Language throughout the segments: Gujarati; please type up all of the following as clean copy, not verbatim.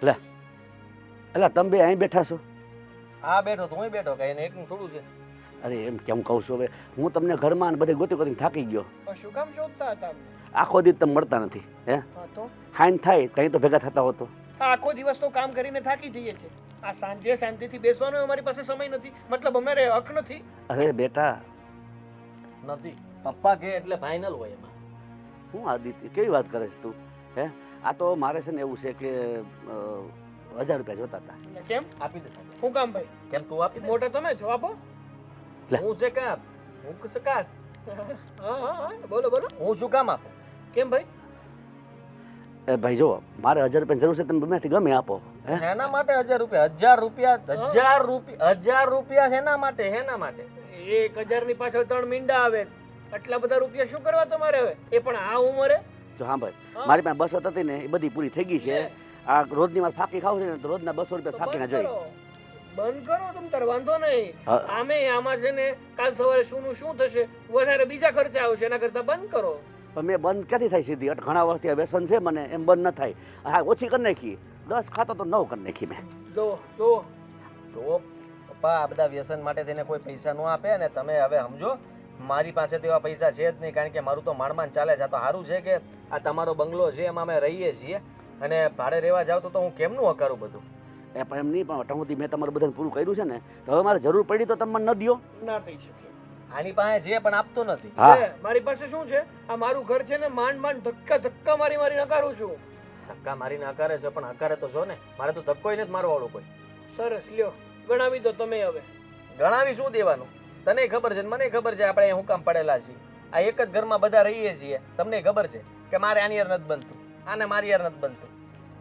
લે એટલે તમે બે અહીં બેઠા છો? હા બેઠો તો હું બેઠો કઈ એને એકનું થોડું છે. અરે એમ કેમ કહું છું હવે, હું તમને ઘરમાં ને બધે ગોતી ગોતીને થાકી ગયો. પણ શું કામ શોધતા હતા અમને? આખો દિવસ તમે મળતા નથી. હે હા તો હાઈન થાય ત્યાં તો ભેગા થતા હોતો. આ આખો દિવસ તો કામ કરીને થાકી જઈએ છે. આ સાંજે શાંતિથી બેસવાનો અમારી પાસે સમય નથી. મતલબ અમારે હક નથી. અરે બેટા, નથી પપ્પા કે એટલે ફાઇનલ હોય એમાં. હું આદિત્ય કેવી વાત કરે છે તું? હે આ તો મારે છે ને એવું છે કે 1000 રૂપિયા જોતા હતા. એટલે કેમ? આપી દે સાહેબ. શું કામ ભાઈ? કેમ તું આપી દે? મોટા તમે છો, આપો. લે. હું છે કામ હું સકાશ હા હા હા બોલો બોલો. હું શું કામ આપું? કેમ ભાઈ? એ ભાઈ જો, મારે 1000 રૂપિયાની જરૂર છે, તમે ગમેથી ગમે આપો. હે હેના માટે 1000 રૂપિયા? 1000 રૂપિયા હેના માટે? હેના માટે? 1000 ની પાછળ 3 મીંડા આવે. આટલા બધા રૂપિયા શું કરવા તમારે હવે? એ પણ આ ઉંમરે? જો હા ભાઈ, મારી પાસે બસો હતી ને એ બધી પૂરી થઈ ગઈ છે. આ રોજની મારે ફાકી ખાવું છે ને તો રોજના 200 રૂપિયા ફાકીના જોઈએ. બંધ કરો તમ તાર, વાંધો નહીં. હા. આમે આમાં છે ને કાલ સવારે શું થશે, વધારે બીજા ખર્ચા આવશે, એના કરતા બંધ કરો. પણ મેં બંધ ક્યાંથી થાય સીધી? ઘણા વર્ષથી આ વ્યસન છે મને, એમ બંધ ન થાય. હા ઓછી કરી નાખી, 10 ખાતો તો 9 કરી નાખી મેં. જો જો જો પપ્પા, આ બધા વ્યસન માટે તેને કોઈ પૈસા ન આપે ને તમે હવે સમજો. મારી પાસે તો એવા પૈસા છે જ નહીં, કારણ કે મારું તો માંડ ચાલે છે. આ તો સારું છે કે આ તમારો બંગલો છે એમાં અમે રહીએ છીએ, અને ભાડે રહેવા જાવ તો હું કેમનું અકારું બધું? એ પણ એમ નહીં, પણ અટાણ સુધી મેં તમારું બધાને પૂરું કર્યું છે ને, તો હવે મારે જરૂર પડી તો તમે મને ન દ્યો. ના થઈ શકે. આની પાસે છે પણ આપતો નથી. હા. મારી પાસે શું છે? આ મારું ઘર છે ને, માંડ ધક્કા મારી નકારું છું. ધક્કા મારીને હકારે છે, પણ હકારે તો જો ને. મારે તો ધક્કોય નથી મારવાળું કોઈ. સરસ, લ્યો ગણાવી દો તમે હવે. ગણાવી શું દેવાનું? તને ખબર છે મને ખબર છે આપણે હું કામ પડેલા છીએ. આ એક જ ઘરમાં બધા રહીએ છીએ. તમને ખબર છે કે મારે આની યાર નથી બનતું, આને મારી યાર નથી બનતું,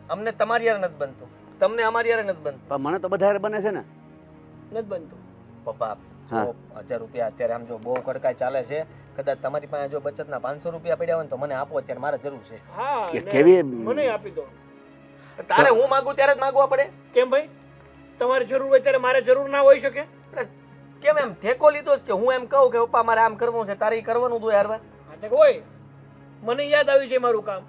અમને તમારી યાર નથી બનતું, તમને અમારી યાર નથી બનતું. પણ મને તો બધા હારે બને છે ને. નથી બનતું. પપ્પા હા. 1000 રૂપિયા અત્યારે આમ જો બહુ કડકાઈ ચાલે છે. કદાચ તમારી પાસે જો બચતના 500 રૂપિયા પડ્યા હોય ને તો મને આપો, અત્યારે મારે જરૂર છે. હા, કે ને કેવી મને આપી દો. તારે હું માંગુ ત્યારે જ માંગવા પડે? કેમ ભાઈ? તમારે જરૂર હોય ત્યારે મારે જરૂર ના હોઈ શકે? અરે કેમ એમ ઠેકો લીધો છે કે હું એમ કહું કે પપ્પા મારે આમ કરવું છે, તારે ઈ કરવાનું હતું યાર. હોય મને યાદ આવ્યું છે મારું કામ.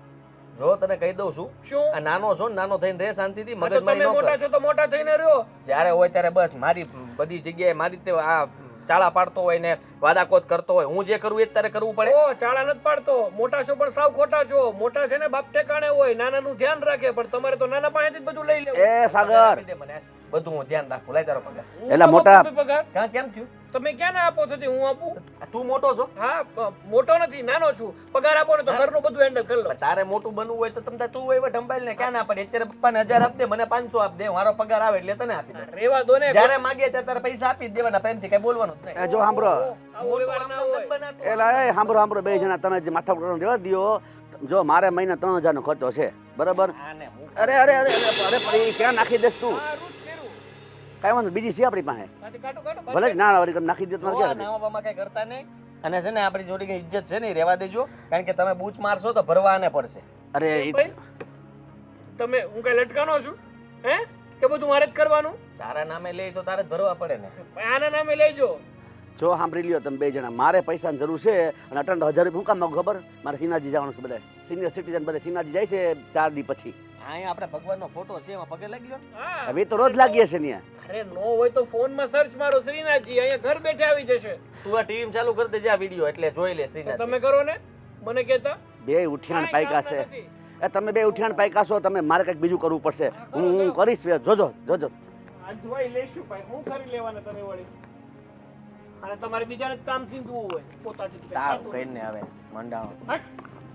જો તને કહી દઉં છું, શું? આ નાનો છો ને, નાનો થઈને રહે શાંતિથી, હા, તો મગજમારી તમે ન મોટા કર. છો તો મોટા થઈને રહ્યો. જ્યારે હોય ત્યારે બસ મારી બધી જગ્યાએ મારી રીતે આ ચાળા પાડતો હોય ને વાદાકોત કરતો હોય. હું જે કરું એ જ તારે કરવું પડે. ઓ ચાળા નથી પાડતો. મોટા છો પણ સાવ ખોટા છો. મોટા છે ને બાપ ઠેકાણે હોય, નાનાનું ધ્યાન રાખે, પણ તમારે તો નાના પાસેથી જ બધું લઈ લેવું. એ સાગર, આપી દે મને બધું, હું ધ્યાન રાખું. લાય તારો પગાર. હું એલા તો મોટા- આપું છું પગાર. કાં કેમ થયું? તમે ક્યાં ના આપો છો? તે હું આપું? આ તું મોટો છો? હા, મોટો નથી, નાનો છું. પગાર આપો ને તો ઘરનું બધું હેન્ડલ કરી લો. પણ તારે મોટું બનવું હોય તો તમે તું હોય સંભાળ ને. ક્યાં ના પડે? અત્યારે પપ્પાને 1000 આપ દે, મને 500 આપ દે, મારો પગાર આવે એટલે તને આપી દે. રેવા દો ને. જ્યારે માંગે ત્યારે તારે પૈસા આપી જ દેવાના, પ્રેમથી કઈ બોલવાનું જ નહીં. એ જો સાંભળો, આવો વ્યવહાર ના હોય. એલા એ સાંભળો બે જણા, તમે જે માથા ઉપર રહેવા દ્યો. જો મારે મહિને 3000 નો ખર્ચો છે, બરાબર? આને હું અરે અરે અરે અરે પણ એ ક્યાં નાખી દેસ તું? હા, રૂટ ફેરવું. કઈ વાંધો, બીજી છે આપણી પાસે. કાઢો, કાઢો, કાઢો. ભલે જ ના વળી નાખી દે તમારે ક્યાં? નાવામાં કઈ કરતા નહીં. અને છે ને આપણી જોડી કઈ ઇજ્જત છે ને, ઈ રહેવા દેજો. કારણ કે તમે બૂચ મારશો તો ભરવા આને પડશે. અરે કેમ ભાઈ? તમે હું કઈ લટકાનો છું? હે કે બધું મારે જ કરવાનું? તારા નામે લે તો તારે જ ભરવા પડે ને. આના નામે લેજો. જો સાંભળી લ્યો તમે બે જણા, મારે પૈસાની જરૂર છે અને અટણ તો 1000 રૂપિયા હું કામ માંગુ ખબર? મારે સિનાજી જવાનું છે, બધા સિનિયર સિટીઝન બધા સિનાજી જાય છે 4 દી પછી. અહીંયા આપણે ભગવાનનો ફોટો છે, એમાં પગે લાગી લો. હા. હવે તો રોજ લાગીએ છે ત્યાં. અરે નો હોય તો ફોનમાં સર્ચ મારો શ્રીનાથજી, અહીંયા ઘર બેઠે આવી જશે. તું આ ટીવી ચાલુ કરી દેજે આ વિડીયો, એટલે જોઈ લે તો શ્રીનાથ. તમે કરો ને, મને કહેતા. બે ઉઠિયાણ પાયકા છે. નથી. એ તમે બે ઉઠિયાણ પાયકા છો, તમે મારે કંઈક બીજું કરવું પડશે. હું કરીશ, જોજો જોજો. આજવાઈ લેશું ભાઈ, હું કરી લેવાના તમે વળી. અને તમારે બીજાને જ કામ સીંધવું હોય, પોતાથી જ તારું ખાતું. કહીને હવે મંડાવો હટ.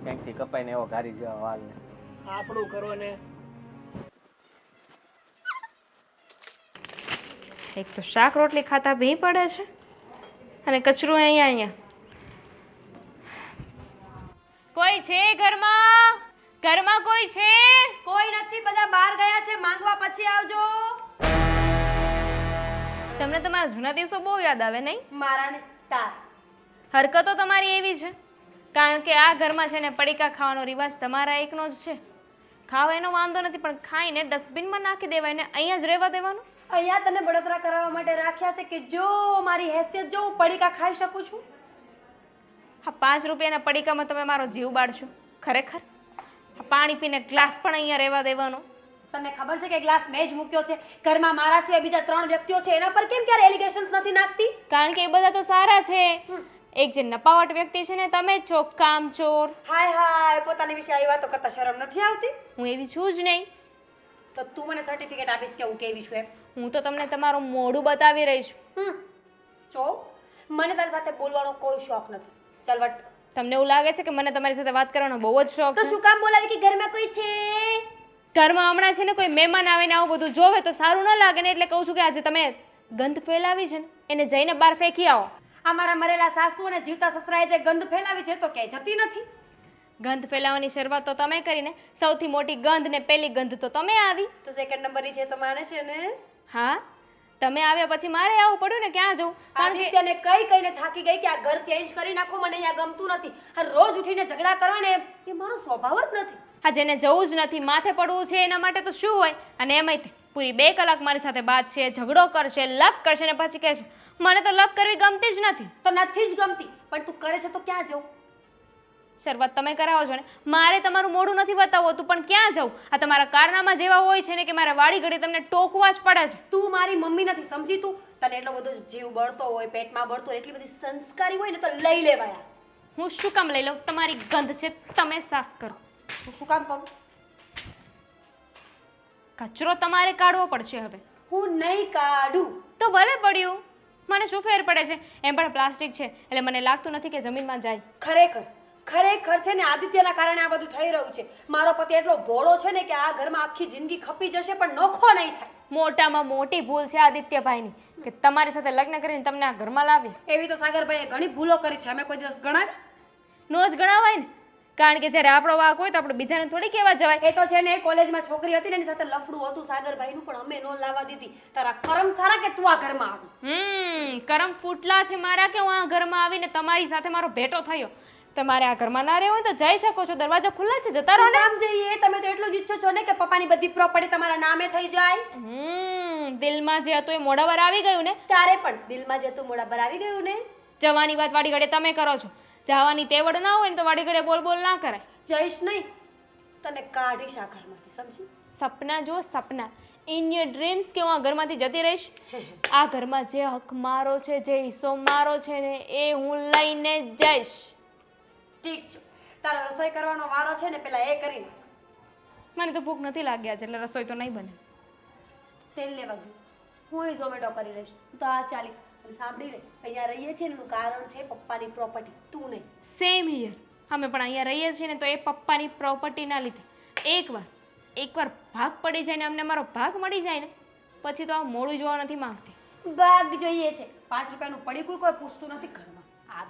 ક્યાંકથી કપાઈને એવો ઘારી જેવા વાલ ને. આપણું કરો ને. એક તો શાક રોટલી ખાતા ભી પડે છે અને કચરું અહીંયા. કોઈ છે ઘરમાં? ઘરમાં કોઈ છે? કોઈ નથી, બધા બહાર ગયા છે. માંગવા પછી આવજો. તમને તમારા જૂના દિવસો બહુ યાદ આવે નહીં? મારા ને તાર. હરકતો તમારી એવી છે, કારણ કે આ ઘરમાં છે ને પડીકા ખાવાનો રિવાજ તમારા એકનો જ છે. ખાવા એનો વાંધો નથી, પણ ખાઈને ડસ્ટબિનમાં નાખી દેવાય ને અહીંયા જ રહેવા દેવાનું. અહીંયા તને બળતરા કરાવવા માટે રાખ્યા છે કે જો મારી હેસિયત જો હું પડીકા ખાઈ શકું છું. હા, 5 રૂપિયાના પડીકામાં તમે મારો જીવ બાળશો ખરેખર? હા, પાણી પીને ગ્લાસ પણ અહીંયા રહેવા દેવાનો. તને ખબર છે કે ગ્લાસ મેં જ મૂક્યો છે ઘરમાં મારા સિવાય બીજા 3 વ્યક્તિઓ છે એના પર કેમ ક્યારે એલિગેશન્સ નથી નાખતી? કારણ કે એ બધા તો સારા છે. એક જે નપાવટ વ્યક્તિ છે ને તમે જ છો, કામચોર. હાય હાય, પોતાની વિશે આવી વાતો કરતા શરમ નથી આવતી? હું એવી છું જ નહીં. તો તું મને સર્ટિફિકેટ આપીશ કે હું કેવી છું એમ? હું તો તમને તમારું મોઢું બતાવી રહી છું. જો મને તારી સાથે બોલવાનો કોઈ શોખ નથી. ચાલ વટ. તમને એવું લાગે છે કે મને તમારી સાથે વાત કરવાનો બહુ જ શોખ તો છે? શું કામ બોલાવી કે ઘરમાં કોઈ છે? ઘરમાં હમણાં છે ને કોઈ મહેમાન આવે ને આવું બધું જોવે તો સારું ન લાગે ને, એટલે કહું છું કે આજે તમે ગંધ ફેલાવી છે ને એને જઈને બહાર ફેંકી આવો. અમારા મરેલા સાસુ અને જીવતા સસરાએ જે ગંધ ફેલાવી છે તો ક્યાંય જતી નથી. ગંધ ફેલાવવાની શરૂઆત તો તમે કરીને, સૌથી મોટી ગંધ ને પહેલી ગંધ તો તમે આવી. તો સેકન્ડ નંબરની છે તો માને છે ને? હા, તમે આવ્યા પછી મારે આવવું પડ્યું ને. ક્યાં જવું? કારણ કે આદિત્યને કઈને થાકી ગઈ કે આ ઘર ચેન્જ કરી નાખો, મને અહીંયા ગમતું નથી. આ રોજ ઉઠીને ઝઘડા કરવા ને એ મારો સ્વભાવ જ નથી. હા, જેને જવું જ નથી, માથે પડવું છે એના માટે તો શું હોય. અને એમાંય પૂરી 2 કલાક મારી સાથે બાત છે, ઝઘડો કરશે, લપ કરશે ને પછી કહે છે મને તો લપ કરવી ગમતી જ નથી. તો નથી જ ગમતી, પણ તું કરે છે તો ક્યાં જવું? શરૂઆત તમે કરાવો છો ને, મારે તમારું મોઢું નથી બતાવવું હતું, પણ ક્યાં જવું? આ તમારા કારનામાં જેવા હોય છે ને કે મારે વાડી ઘડી તમને ટોકવા જ પડે છે. તું મારી મમ્મી નથી, સમજી તું? તને એટલો બધો જીવ બળતો હોય, પેટમાં બળતો હોય, એટલી બધી સંસ્કારી હોય ને તો લઈ લેવાયા. હું શું કામ લઈ લઉં? તમારી ગંધ છે, તમે સાફ કરો. હું શું કામ કરું? કચરો તમારે કાઢવો પડશે હવે. હું નહીં કાઢું. તો ભલે પડ્યું, મને શું ફેર પડે છે? એમ પણ પ્લાસ્ટિક છે એટલે મને લાગતું નથી કે જમીનમાં જાય. ખરેખર છે ને આદિત્યના કારણે આ બધું થઈ રહ્યું છે. મારો પતિ એટલો ભોળો છે ને કે આ ઘરમાં આખી જિંદગી ખપી જશે પણ નોખો નહીં થાય. મોટામાં મોટી ભૂલ છે આદિત્યભાઈની કે તમારી સાથે લગ્ન કરીને તમને આ ઘરમાં લાવ્યા. એવી તો સાગરભાઈએ ઘણી ભૂલો કરી છે, અમે કોઈ દિવસ ગણાવી? નો જ ગણાવાય ને, કારણ કે જ્યારે આપણો વાંક હોય તો આપણે બીજાને થોડી કહેવા જવાય. એ તો છે ને કોલેજમાં છોકરી હતી ને એની સાથે લફડું હતું સાગરભાઈનું, પણ અમે નો લાવવા દીધી. તારા કરમ સારા કે તું આ ઘરમાં આવી? કરમ ફૂટલા છે મારા કે હું આ ઘરમાં આવીને તમારી સાથે મારો ભેટો થયો. તમારે આ ઘરમાં ના રહેવું હોય તો જઈ શકો છો, દરવાજા ખુલ્લા છે, જતા રહો ને. કામ જઈએ? તમે તો એટલું જ ઈચ્છો છો ને કે પપ્પાની બધી પ્રોપર્ટી તમારા નામે થઈ જાય. દિલમાં જે હતું એ મોઢા પર આવી ગયું ને. તારે પણ દિલમાં જે તું મોઢા પર આવી ગયું ને. જવાની વાત વાડી ઘડે તમે કરો છો, જવાની તેવડ ના હોય ને તો વાડી ઘડે બોલ બોલ ના કરાય. જઈશ નહીં, તને કાઢીશ આ ઘરમાંથી, સમજી? સપના જો સપના, ઇન યોર ડ્રીમ્સ કે હું આ ઘરમાંથી જતી રહીશ. આ ઘરમાં જે હક મારો છે, જે હિસ્સો મારો છે ને એ હું લઈને જઈશ. ઠીક છે, તારો રસોઈ કરવાનો વારો છે ને, પેલા એ કરી નાખ. મને તો ભૂખ નથી લાગ્યા છે એટલે રસોઈ તો નહીં બને. તેલ લેવા ગયું, હું ઝોમેટો કરી લઈશ. તો આ ચાલી અને સાંભળી લે, અહીંયા રહીએ છીએ એનું કારણ છે પપ્પાની પ્રોપર્ટી, તું નહીં. સેમ હિયર, અમે પણ અહીંયા રહીએ છીએ ને તો એ પપ્પાની પ્રોપર્ટીના લીધે. એકવાર ભાગ પડી જાય ને અમને મારો ભાગ મળી જાય ને પછી તો આ મોડું જોવા નથી માંગતી. ભાગ જોઈએ છે. 5 રૂપિયાનું પડીકું કોઈ પૂછતું નથી ઘરમાં.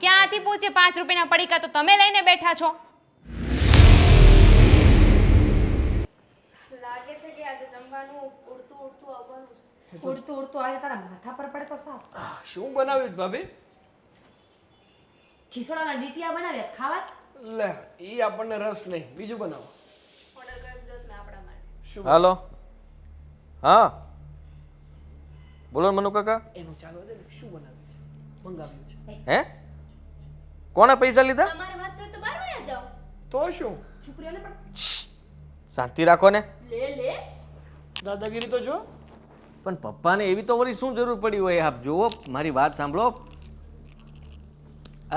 ક્યાંથી પૂછે? 5 રૂપિયાના પડીકા તો તમે લઈને બેઠા છો. લાગે છે કે આજે જમવાનું ઉડતું આવવાનું છે. ઉડતું આવે તારા માથા પર પડે તો સાફ. શું બનાવ્યું ભાભી? ખીસડાના ડીટિયા બનાવ્યા ખાવા જ. લે ઈ આપણને રસ નહીં, બીજું બનાવો. ઓર્ડર કરી દો તમે આપણા માટે. શું? હાલો, હા બોલો મનુ કાકા. એનું ચાલવા દે ને, શું બનાવ્યું છે? મંગાવ્યું છે. હે કોણે પૈસા લીધા? તમારે વાત કરી તો બહાર વયા જાઓ. તો શું? છોકરીઓને પણ શાંતિ રાખો ને. લે દાદાગીરી તો જો. પણ પપ્પાને એવી તો વળી શું જરૂર પડી હોય? આપ જુઓ, મારી વાત સાંભળો.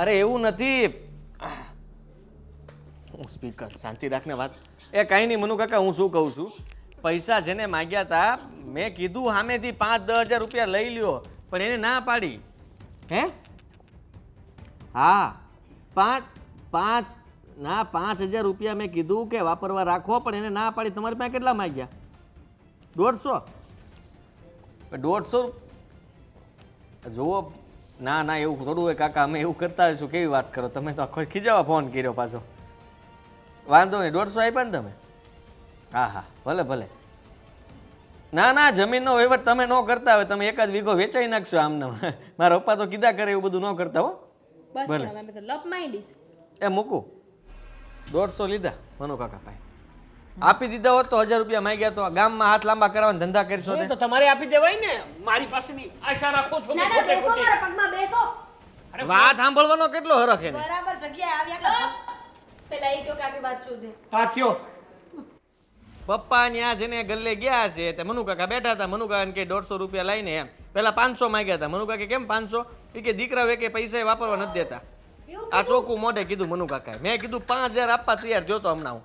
અરે એવું નથી. હું સ્પીકર શાંતિ રાખને વાત. એ કાંઈ નહીં મનુ કાકા, હું શું કહું છું, પૈસા છે ને માગ્યા હતા, મેં કીધું સામેથી 5-10 હજાર રૂપિયા લઈ લ્યો, પણ એને ના પાડી. હે હા, 5,000 રૂપિયા મેં કીધું કે વાપરવા રાખો, પણ એને ના પાડી. તમારી પાસે કેટલા માગ્યા? 150 જુઓ. ના એવું થોડું હોય કાકા, અમે એવું કરતા હોઈશું. કેવી વાત કરો તમે, તો આખો ખીજાવા ફોન કર્યો પાછો. વાંધો નહીં, 150 આપ્યા ને તમે? હા ભલે. ના જમીનનો વહીવટ તમે ન કરતા હોય, તમે એકાદ વીઘો વેચાઈ નાખશો આમને. મારા પપ્પા તો કીધા કરે એવું બધું ન કરતા હો. બસ પણ અમે તો લપ માંડીશ. એ મૂકું, 150 લીધા મનુ કાકા પાસે. આપી દીધા હોત તો 1000 રૂપિયા માંગ્યા તો ગામમાં હાથ લાંબા કરવાના ધંધા કરશો. તો તમારે આપી દેવાય ને, મારી પાસેની આશા રાખો છો. ના બેસો, મારા પગમાં બેસો. વાત સાંભળવાનો કેટલો હરખ એને. બરાબર જગ્યાએ આવ્યા. પેલા એ કહો કે આખી વાત શું છે? હા કયો. પપ્પા ત્યાં છે ને ગલ્લે ગયા છે તે મનુ કાકા બેઠા હતા. મનુ કાકા કે 150 રૂપિયા લઈને એમ પેલા 500 માંગ્યા હતા. મનુ કાકા કેમ 500? એ કે દીકરા વે કે પૈસા વાપરવા નથી દેતા. આ ચોખ્ખું મોઢે કીધું મનુ કાકાએ. મેં કીધું 5000 આપવા તૈયાર જોતો હમણાં હું.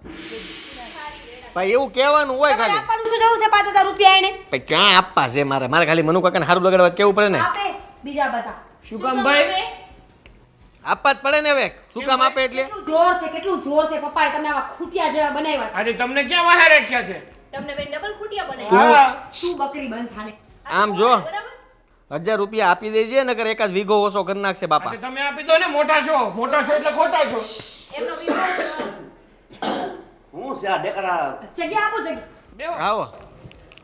ભાઈ એવું કહેવાનું હોય ખાલી. આપવાનું શું જરૂર છે 5000 રૂપિયા એને? ભાઈ ક્યાં આપવા છે મારે ખાલી મનુ કાકાને સારું લગાડવા કેવું પડે ને. આપે બીજા બધા. શું કામ ભાઈ? આપવા જ પડે ને હવે. શું કામ આપે એટલે? કેટલું જોર છે પપ્પાએ તમને આવા ખૂટિયા જેવા બનાવ્યા છે. આજે તમને ક્યાં વાહે રાખ્યા છે? તમને બેન ડબલ ખૂટિયા બનાવી. હા. તું બકરી બંધ થાને. આમ જો બરાબર? 1000 રૂપિયા આપી દેજે નકર એકાદ વીઘો ઓછો કરી નાખશે બાપા. આજે તમે આપી દો ને, મોટા છો એટલે ખોટા છો. એમનો વિવાહ હું છે આ ડેકરા જગ્યા આપો જગ્યા. બેહો. આવો.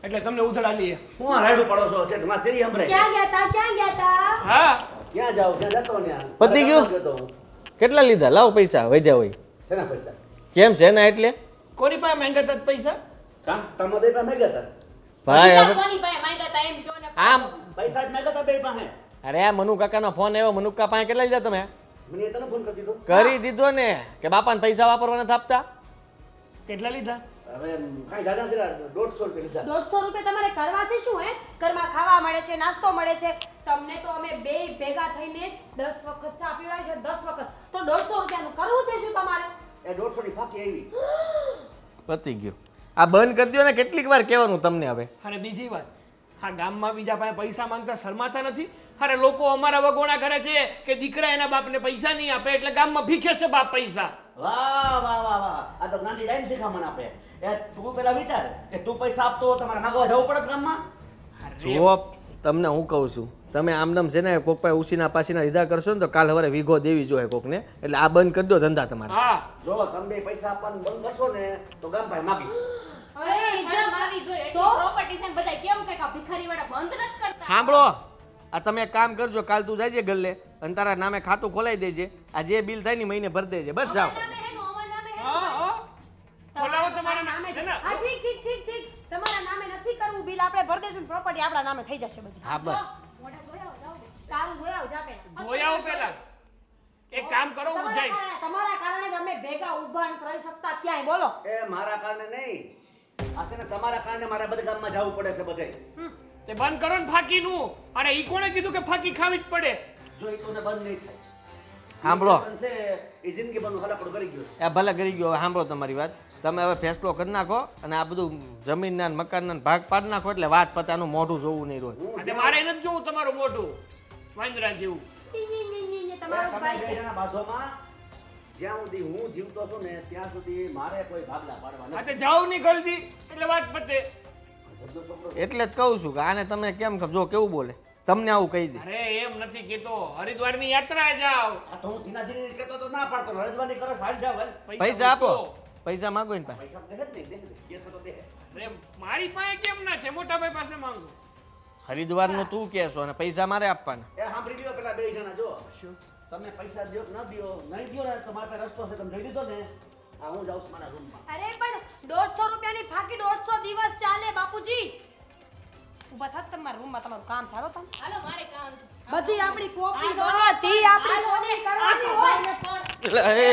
એટલે તમને ઉધડા લઈએ. હું આ રાયડું પડો છો છે તમારે શેરી સંભળાય. ક્યાં ગયા તા? હા. ક્યાં જાવ છે જતો ને આ. પતી ગયું? ગયો તો હું. કેટલા લીધા? લાવ પૈસા વધ્યા હોય. શેના પૈસા? કેમ છે ને એટલે કોની પાસે માંગ્યા હતા પૈસા? કામ તમે બે પાસે માંગ્યા હતા. ભાઈ હવે કોની પાસે માંગ્યા તા એમ કયો ને. આમ પૈસા જ માંગ્યા હતા બે પાસે. અરે આ મનુ કાકાનો ફોન આવ્યો. મનુ કાકા પાસે કેટલા લીધા તમે? મને તને ફોન કરી દીધો. કરી દીધો ને કે બાપાને પૈસા વાપરવા નથી આપતા. કેટલા લીધા? હવે કાંઈ જાજા છે 150 રૂપિયા લીધા. 150 રૂપિયા તમારે કરવા છે શું હે? ઘરમાં ખાવા મળે છે, નાસ્તો મળે છે. તમને તો અમે બે ભેગા થઈને 10 વખત ચા પીવડાય છે, 10 વખત. તો 150 રૂપિયાનું કરવું છે શું તમારે? એ 150 ની ફાકી આવી. પતી ગયું. આ બંધ કરી દો ને. કેટલીક વાર કહેવાનું તમને હવે. અને બીજી વાત, આ ગામમાં બીજા પાસે પૈસા માંગતા શરમાતા નથી? અરે લોકો અમારા વગોણા કરે છે કે દીકરા એના બાપને પૈસા નહીં આપે એટલે ગામમાં ભીખે છે બાપ પૈસા. વાહ વાહ વાહ વાહ, આ તો ગાંધી ડાઈન શીખામણ આપે. એ તું પેલા વિચાર કે તું પૈસા આપતો હોય તમારે માગવા જવું પડે ગામમાં. જુઓ તમને હું કહું છું, તમે આમનામ છે ને કોક પાસે ઉસીના પાસીના લીધા કરશો ને તો કાલ સવારે વીઘો દેવી જોઈએ કોકને. એટલે આ બંધ કરી દો ધંધા તમારે. હા. જો તમે બે પૈસા આપવાનું બંધ કરશો ને તો ગામ ભાઈ માગીશ. અરે શરમ આવી જોઈએ. એટલી પ્રોપર્ટી છે ને બધા કેવું કે ભિખારી વાળા બંધ નથી કરતા. સાંભળો, આ તમે એક કામ કરજો. કાલ તું જાય ગલ્લે અને તારા નામે ખાતું ખોલાવી દેજે. આ જે બિલ થાય ને મહિને ભરી દેજે. બસ જાઓ. નામે હેનું અમાર નામે હેનું. હા હા. ખોલાવો તમારા નામે. હા ઠીક. તમારા નામે નથી કરવું બિલ, આપણે ભરી દઈશું. પ્રોપર્ટી આપણા નામે થઈ જશે બધી. હા બસ. મોઢા જોયા હો, જાઓ દે. સારું જોયા આવ જાપે. ધોયાઓ પેલા. એક કામ કરો, હું જઈશ. તમારા કારણે જ અમે ભેગા ઊભા નથી રહી શકતા ક્યાંય. બોલો. એ મારા કારણે નહીં, આ છે ને તમારા કારણે મારા બધા ગામમાં જવું પડે છે બધે. તે બંધ કરો ને ફાકીનું. અરે ઈ કોણે કીધું કે ફાકી ખાવી જ પડે? જો એ તને બંધ નહીં થાય. સાંભળો. છે એ જિંદગી બંધ હલાકડું કરી ગયો. એ ભલે કરી ગયો. હવે સાંભળો તમારી વાત. તમે હવે ફેસલો કરી નાખો અને આ બધું જમીનના ને મકાનના ભાગ પાડી નાખો એટલે વાત પતાનું મોઢું જોવું નહીં રોજ. અને મારે નથી જોવું તમારું મોઢું વાંદરા જેવું. તમારો તમે ભાઈ બે છે. જણા બાજુમાં જ્યાં સુધી હું જીવતો છું ને ત્યાં સુધી મારે કોઈ ભાગલા પાડવા આ નથી. તે જાવ નહીં જલ્દી એટલે વાત પતે. જબજો છોકરો. એટલે જ કહું છું કે આને તમે કેમ જો કેવું બોલે તમને આવું કહી દે. અરે એમ નથી કહેતો, હરિદ્વારની યાત્રાએ જાઓ. આ તો હું સીનાજીને કહેતો તો ના પાડતો. હરિદ્વારની કરો હાલ જાવ હાલ. પૈસા આપો. મૂકો. પૈસા માંગો ને પાસે. પૈસા દે જ નહીં, દે જ. કેસ તો દે. અરે મારી પાસે કેમ ના છે? મોટા ભાઈ પાસે માંગુ. હરિદ્વારનું તું કહેશો અને પૈસા મારે આપવાના. એ સાંભળી લ્યો પેલા બે જણા જો. તમે પૈસા દ્યો કે ન દ્યો, નહીં દ્યો ને તો મારા પાસે રસ્તો છે, તમે જોઈ લીધો ને. આ હું જાઉં છું મારા રૂમમાં. અરે પણ 150 રૂપિયાની ફાકી 150 દિવસ ચાલે બાપુજી. ઉભા થાત તમારા રૂમમાં, તમારું કામ સારો તમે. હાલો મારે કામ છે. બધી આપણી કોપી બધી આપણી કોપી કરવાની હોય. એટલે એ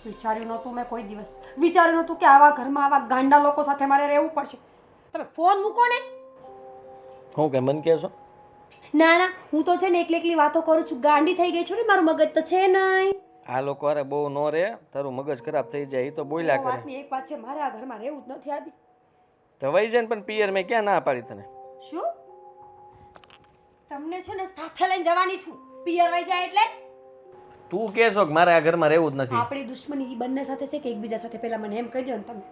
વિચાર્યું નહોતું મેં કોઈ દિવસ. વિચાર્યું નહોતું કે આવા ઘરમાં આવા ગાંડા લોકો સાથે મારે રહેવું પડશે. તમે ફોન મૂકો ને. હું કે મન કહેશો? ના ના, હું તો છે ને એકલી વાતો કરું છું. ગાંડી થઈ ગઈ છું ને, મારું મગજ તો છે નહીં. આ લોકો અરે બહુ નો રે, તારું મગજ ખરાબ થઈ જાય. એ તો બોલ્યા કરે. વાતની એક વાત છે, મારે આ ઘરમાં રહેવું જ નથી આદી. તો વઈ જાય ને પણ પિયર મેં ક્યાં ના પાડી તને? શું? તમને છે ને સાથે લઈને જવાની છું. પિયર વઈ જાય એટલે તું કહેશો કે મારે આ ઘરમાં રહેવું જ નથી? આપણી દુશ્મની ઈ બંને સાથે છે કે એકબીજા સાથે? પહેલા મને એમ કહી દો ને તમે.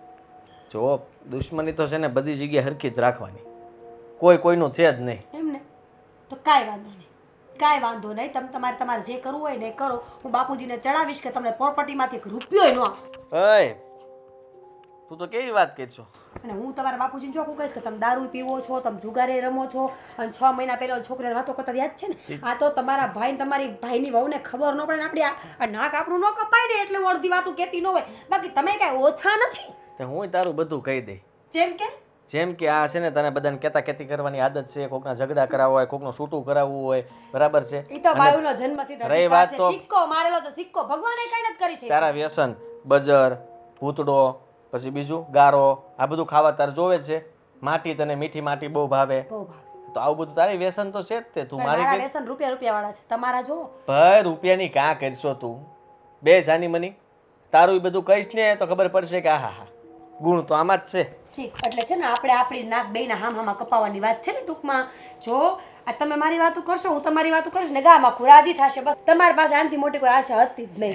જો દુશ્મની તો છે ને બધી જગ્યાએ હરખી જ રાખવાની. કોઈ કોઈનું છે જ નહીં. એમ ને? તો કાંઈ વાંધો નહીં, કાંઈ વાંધો નહીં. તમારે જે કરવું હોય ને એ કરો. હું બાપુજીને ચડાવીશ કે તમને પ્રોપર્ટીમાંથી એક રૂપિયો ન આપે. ઓય તું તો કેવી વાત કરશો? અને હું તમારા બાપુજીને ચોખ્ખું કહીશ કે તમે દારૂ પીવો છો, તમે જુગારે રમો છો, અને 6 મહિના પહેલા છોકરીને વાતો કરતા યાદ છે ને? આ તો તમારા ભાઈ તમારી ભાઈની વહુને ખબર ન પડે ને આપણી આ નાક આપણું ન કપાય ને એટલે હું અડધી વાતું કહેતી ન હોય. બાકી તમે કાંઈ ઓછા નથી. તો હું તારું બધું કહી દઈ. જેમ કે જેમ કે આ છે ને તને બધાને કહેતા કહેતી કરવાની આદત છે, કોકના ઝઘડા કરાવવા હોય, કોકનું છૂટું કરાવવું હોય, બરાબર છે. ઈ તો બાયુનો જન્મસિદ્ધ રહી અધિકાર વાત છે. તો- સિક્કો મારેલો તો સિક્કો ભગવાને કઈ નથી કરી છે. તારા વ્યસન, બજર, ભૂતડો, પછી બીજું ગારો, આ બધું ખાવા તારે જોવે છે. માટી, તને મીઠી માટી બહુ ભાવે, બહુ ભાવે. તો આવું બધું તારે વ્યસન તો છે જ તે. તું પણ મારી મારા કે વ્યસન રૂપિયા વાળા છે, તમારા જો. ભાઈ રૂપિયાની કાં કરશો તું? બે જાની મની તારું ઈ બધું કહીશ ને તો ખબર પડશે કે આહા હા ગુણ તો આમાં જ છે. ઠીક, એટલે છે ને આપણે આપણી નાક બેયના હામાં કપાવવાની વાત છે ને ટૂંકમાં. જો આ તમે મારી વાતો કરશો, હું તમારી વાતો કરીશ ને ગામ આખું રાજી થશે. બસ તમારી પાસે આનાથી મોટી કોઈ આશા હતી જ નહીં.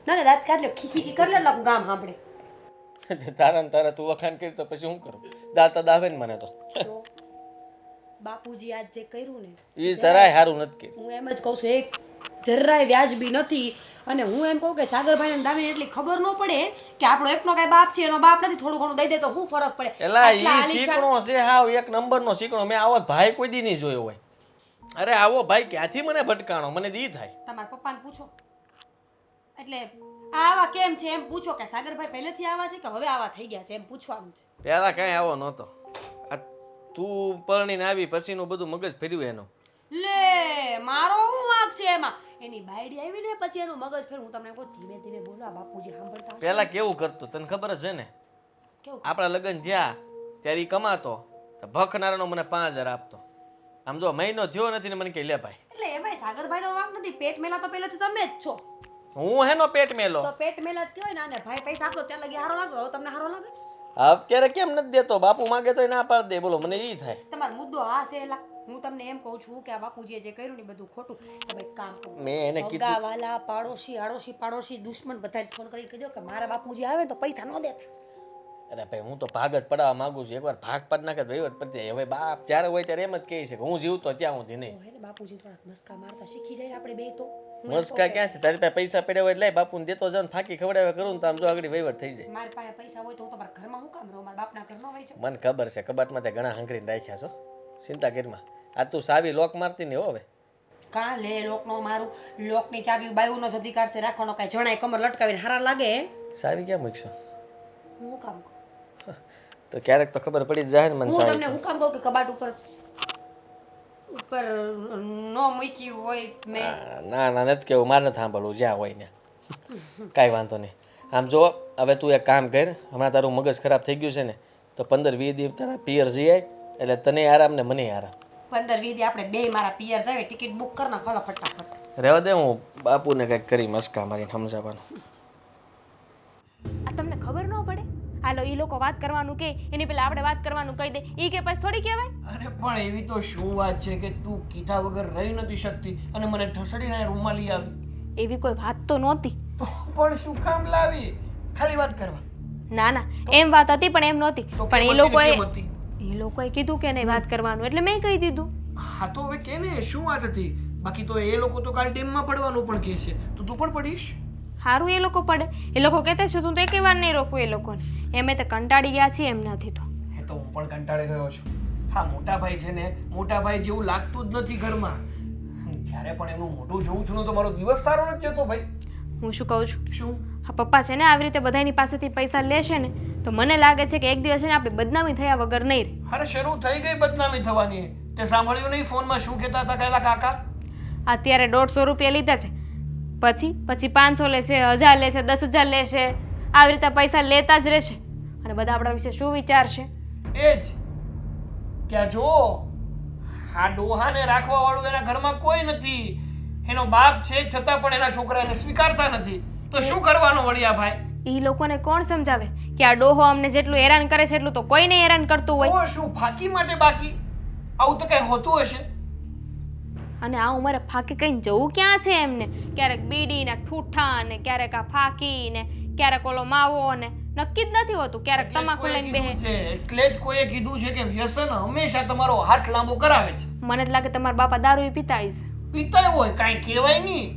ના ને દાંત કાઢ લો, ખીખી કરી લે, લોકો ગામ સાંભળે. તારા ને તારા તું વખાણ કરી તો પછી શું કરું? દાતા દાવે ને મને તો. જો બાપુજી આજ જે કર્યું ને, ઈ જરાય સારું નથી કર્યું. હું એમ જ કહું છું, એક જરાય વ્યાજબી નથી. અને હું એમ કહું કે સાગરભાઈ ને દામીને એટલી ખબર ન પડે કે આપણો એકનો કઈ બાપ છે, એનો બાપ નથી, થોડું ઘણું દઈ દે તો શું ફરક પડે? એલા આટલા ઈ આલીશાન- શીકણો છે, હાવ એક નંબરનો શીકણો. મેં આવો ભાઈ કોઈ દી નહીં જોયો હોય. અરે આવો ભાઈ ક્યાંથી મને ભટકાણો, મને દી થાય. તમારા પપ્પાને પૂછો. એટલે આવા કેમ છે એમ પૂછો કે સાગરભાઈ પહેલેથી આવા છે કે હવે આવા થઈ ગયા છે એમ પૂછવાનું છે. પેલા કઈ આવો નહોતો. આ તું પરણીને આવી પછીનું બધું મગજ ફેર્યું એનું. લે મારો શું વાંક છે એમાં? એની બાયડી આવી ને પછી એનું મગજ ફેર. હું તમને કહું ધીમે ધીમે બોલો, આ બાપુજી સાંભળતા હશે. પેલા કેવું કરતો તને ખબર જ છે ને? કેવું? આપણા લગ્ન થયા ત્યારે ઈ કમાતો તો ભખનારાનો મને 5000 આપતો. આમ જો મહિનો થયો નથી ને મને કહે લે ભાઈ. એટલે એમાંય સાગરભાઈનો વાંક નથી. પેટ મેલા તો પહેલાથી તમે જ છો. હું હેનો પેટ મેલો. તો પેટ મેલા જ કહેવાય ને. અને ભાઈ પૈસા આપો ત્યાં લગી હારો લાગો. હવે તમને હારો લાગે? અત્યારે કેમ નથી દેતો? બાપુ માંગે તો ના પાડ દે. બોલો મને ઈ થાય. તમારો મુદ્દો આ છે એલા. હું તમને એમ કહું છું કે આ બાપુજીએ જે કર્યું ને બધું ખોટું. તમે એક કામ કરો, મેં એને કીધું ભગાવાલા, પાડોશી, આડોશી, પાડોશી, દુશ્મન બધાને ફોન કરીને કહી દો કે મારા બાપુજી આવે ને તો પૈસા ન દેતા. અરે ભાઈ હું તો ભાગ જ પડાવવા માંગુ છું. એકવાર ભાગ પાડ નાખે તો વહીવટ પડી જાય. હવે બાપ જ્યારે હોય ત્યારે એમ જ કહે છે કે હું જીવતો ત્યાં સુધી નહીં. તો હે ને બાપુજી થોડાક મસ્કા મારતા શીખી જાય આપણે બે તો. મસ્કા ક્યાં છે? તારી પાસે પૈસા પડ્યા હોય એટલે બાપુને દેતો જાવ ને ફાંકી ખવડાવે કરું ને તો આમ જો આગળ વહીવટ થઈ જાય. મારી પાસે પૈસા હોય તો હું તમારા ઘરમાં હું કામ રહું? મારા બાપના ઘર ન હોય છે. મને ખબર છે કબાટમાં તે ઘણા હંકરીને રાખ્યા છો. ચિંતા કરીમાં. આ તું સાવી લોક મારતી નહીં હો હવે. કાં લે લોકનો મારું? લોકની ચાવી બાયુનો જ અધિકાર છે રાખવાનો. કાંઈ જણાય કમર લટકાવીને હારા લાગે? સાવી ક્યાં મૂકશો? હું કામ કહું? તો ક્યારેક તો ખબર પડી જ જાય ને મને હું સાવી. તમને હું કામ કહું કે કબાટ ઉપર ઉપર ન મૂકી હોય મેં? ના ના નથી કેવું. મારે નથી સાંભળવું. જ્યાં હોય ને કાંઈ વાંધો નહીં. આમ જો હવે તું એક કામ કર. હમણાં તારું મગજ ખરાબ થઈ ગયું છે ને તો 15-20 દિવસ તારા પિયર જઈ આય એટલે તને આરામ ને મને આરામ. 15-20 દી આપણે બે મારા પિયર જાય ટિકિટ બુક કર ના ખોલો ફટાફટ. રહેવા દે. હું બાપુને કંઈક કરી મસ્કા મારીને સમજાવવાનું. આ તમને ખબર ન પડે? હાલો એ લોકો વાત કરવાનું કે એની પહેલા આપણે વાત કરવાનું કહી દે. ઈ કે પછી થોડી કહેવાય? અરે પણ એવી તો શું વાત છે કે તું કીધા વગર રહી નથી શકતી અને મને ઠસડીને રૂમમાં લઈ આવી? એવી કોઈ વાત તો નહોતી. તો પણ શું કામ લાવી? ખાલી વાત કરવા? ના ના એમ વાત હતી પણ એમ નહોતી. તો પણ કેમ એ લોકોએ હતી ને કેમ હતી? એ લોકોએ કીધું કે નહીં વાત કરવાનું એટલે મેં કહી દીધું. હા તો હવે કે ને શું વાત હતી? બાકી તો એ લોકો તો કાલ ડેમમાં પડવાનું પણ કહે છે, તો તું પણ પડીશ? સારું એ લોકો પડે. એ લોકો કહેતા છે તું તો એકે વાર નહીં રોકું એ લોકોને. એમે તો કંટાળી ગયા છીએ એમનાથી તો. એ તો હું પણ કંટાળી ગયો છું. હા મોટા ભાઈ છે ને, મોટા ભાઈ જેવું લાગતું જ નથી ઘરમાં. જ્યારે પણ એનું મોઢું જોઉં છું ને તો મારો દિવસ સારો નથી જતો ભાઈ. હું શું કહું છું? શું? હા પપ્પા છે ને આવી રીતે બધાની પાસેથી પૈસા લેશે ને તો મને લાગે છે કે એક દિવસ છે ને આપણી બદનામી થયા વગર નહીં રહે. અરે શરૂ થઈ ગઈ બદનામી થવાની. તે સાંભળ્યું નહીં ફોનમાં શું કહેતા હતા કહેલા કાકા? અત્યારે 150 રૂપિયા લીધા છે, પછી 500 લેશે, 1000 લેશે, 10,000 લેશે. આવી રીતે પૈસા લેતા જ રહેશે અને બધા આપણા વિશે શું વિચારશે? એ જ કે જો આ ડોહાને રાખવા વાળું એના ઘરમાં કોઈ નથી. એનો બાપ છે છતાં પણ એના છોકરાને સ્વીકારતા નથી. તો શું કરવાનો વળિયા ભાઈ? એ લોકોને કોણ સમજાવે કે આ ડોહો અમને જેટલું હેરાન કરે છે એટલું તો કોઈને હેરાન કરતું હોય. તો શું ફાકી માટે બાકી? આવું તો કઈ હોતું હશે? અને આ ઉંમરે ફાકી કઈ જવું ક્યાં છે એમને? ક્યારેક બીડી ને ઠૂઠા ને ક્યારેક આ ફાકી ને ક્યારેક ઓલો માવો ને નક્કી જ નથી હોતું. ક્યારેક તમાકુ લઈને બેહે. એટલે જ કોઈએ કીધું છે કે વ્યસન હંમેશા તમારો હાથ લાંબો કરાવે છે. મને જ લાગે તમારા બાપા દારૂ પીતા હશે. પીતા હોય કાંઈ કહેવાય નહીં.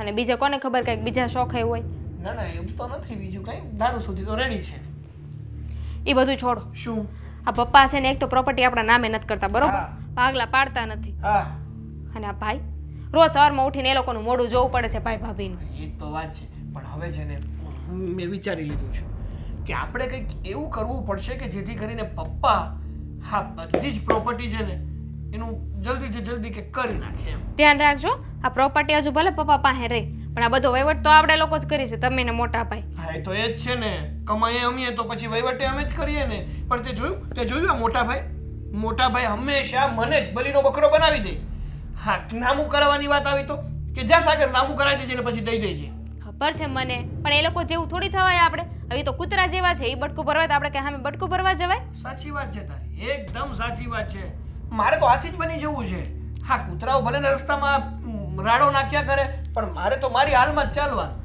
અને બીજા કોને ખબર કંઈક બીજા શોખ હોય. ના ના એવું તો નથી. બીજું કઈ દારૂ સુધી તો રેડી છે. એ બધું છોડો. શું? આ પપ્પા છે ને એક તો પ્રોપર્ટી આપણા નામે નથી કરતા બરોબર, હા. ભાગલા પાડતા નથી. હા અને આ ભાઈ રોજ સવારમાં ઉઠીને એ લોકોનું મોઢું જોવું પડે છે ભાઈ ભાભીનું. એ તો વાત છે. પણ હવે છે ને મેં વિચારી લીધું છે કે આપણે કંઈક એવું કરવું પડશે કે જેથી કરીને પપ્પા હા બધી જ પ્રોપર્ટી છે ને એનું જલ્દીથી જલ્દી કે કરી નાખે એમ. ધ્યાન રાખજો આ પ્રોપર્ટી હજુ ભલે પપ્પા પાસે રહી પણ આ બધો વહીવટ તો આપણે લોકો જ કરીએ છીએ તમે ને મોટા ભાઈ. હા એ તો એ જ છે ને કમાઈએ અમીએ તો પછી વહીવટે અમે જ કરીએ ને. પણ તે જોયું આ મોટા ભાઈ હંમેશા મને જ બલીનો બકરો બનાવી દે. હા નામું કરાવવાની વાત આવી તો કે જા સાગર નામું કરાવી દેજે ને પછી દઈ દેજે. ખબર છે મને પણ એ લોકો જેવું થોડી થવાય આપણે હવે તો કૂતરા જેવા છે એ બટકું ભરવાય તો આપણે કે સામે બટકું ભરવા જવાય. સાચી વાત છે તારી એકદમ સાચી વાત છે. મારે તો હાથી જ બની જવું છે. હા કૂતરાઓ ભલે ને રસ્તામાં રાડો નાખ્યા કરે પણ મારે તો મારી હાલમાં જ ચાલવાનું.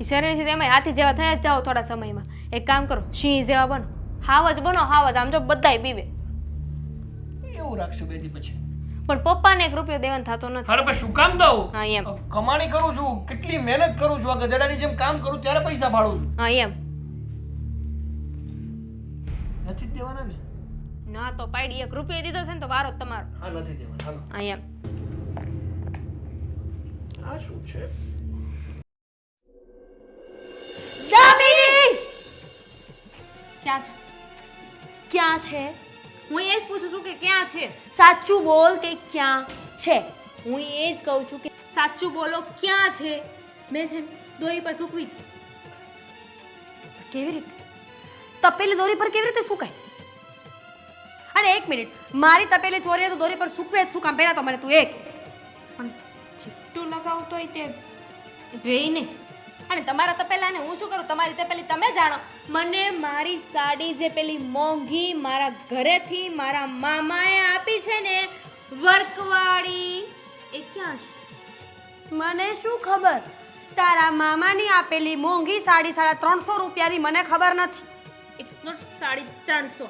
એ શરીરથી તમે હાથી જેવા થયા જ જાઓ થોડા સમયમાં. એક કામ કરો સિંહ જેવા બનો હાવ જ બનો હાવ જ આમ જો બધાય પીવે. એવું રાખશું બેટી પછી. પણ પપ્પાને 1 રૂપિયો દેવાનો થતો નથી. અરે પણ શું કામ દઉં? હા એમ. કમાણી કરું છું કેટલી મહેનત કરું છું આ ગધેડાની જેમ કામ કરું ત્યારે પૈસા ભાડું છું. હા એમ. નથી જ દેવાના ને? ના તો પાડી 1 રૂપિયો દીધો છે ને તો વારો જ તમારો. હા નથી દેવાના. હાલો હા એમ. આ શું છે? ક્યાં છે? ક્યાં છે? હું એ જ પૂછું છું કે ક્યાં છે? સાચું બોલ કે ક્યાં છે? હું એ જ કહું છું કે સાચું બોલો ક્યાં છે? મેં છે ને દોરી પર સૂકવી હતી. કેવી રીતે તપેલી દોરી પર કેવી રીતે સુકાય? અને 1 મિનિટ મારી તપેલી ચોરીને તો દોરી પર સૂકવે જ શું કામ? પહેલા તો મને તું એક પણ ચીપટું લગાવતોય તે રહી નહીં. અને તમારા તપેલાને હું શું કરું? તમારી તપેલી તમે જાણો. મને મારી સાડી જે પેલી મોંઘી મારા ઘરેથી મારા મામાએ આપી છે ને વર્કવાળી એ ક્યાં છે? મને શું ખબર? તારા મામાની આપેલી મોંઘી સાડી 350 રૂપિયાની મને ખબર નથી. ઇટ્સ નોટ 350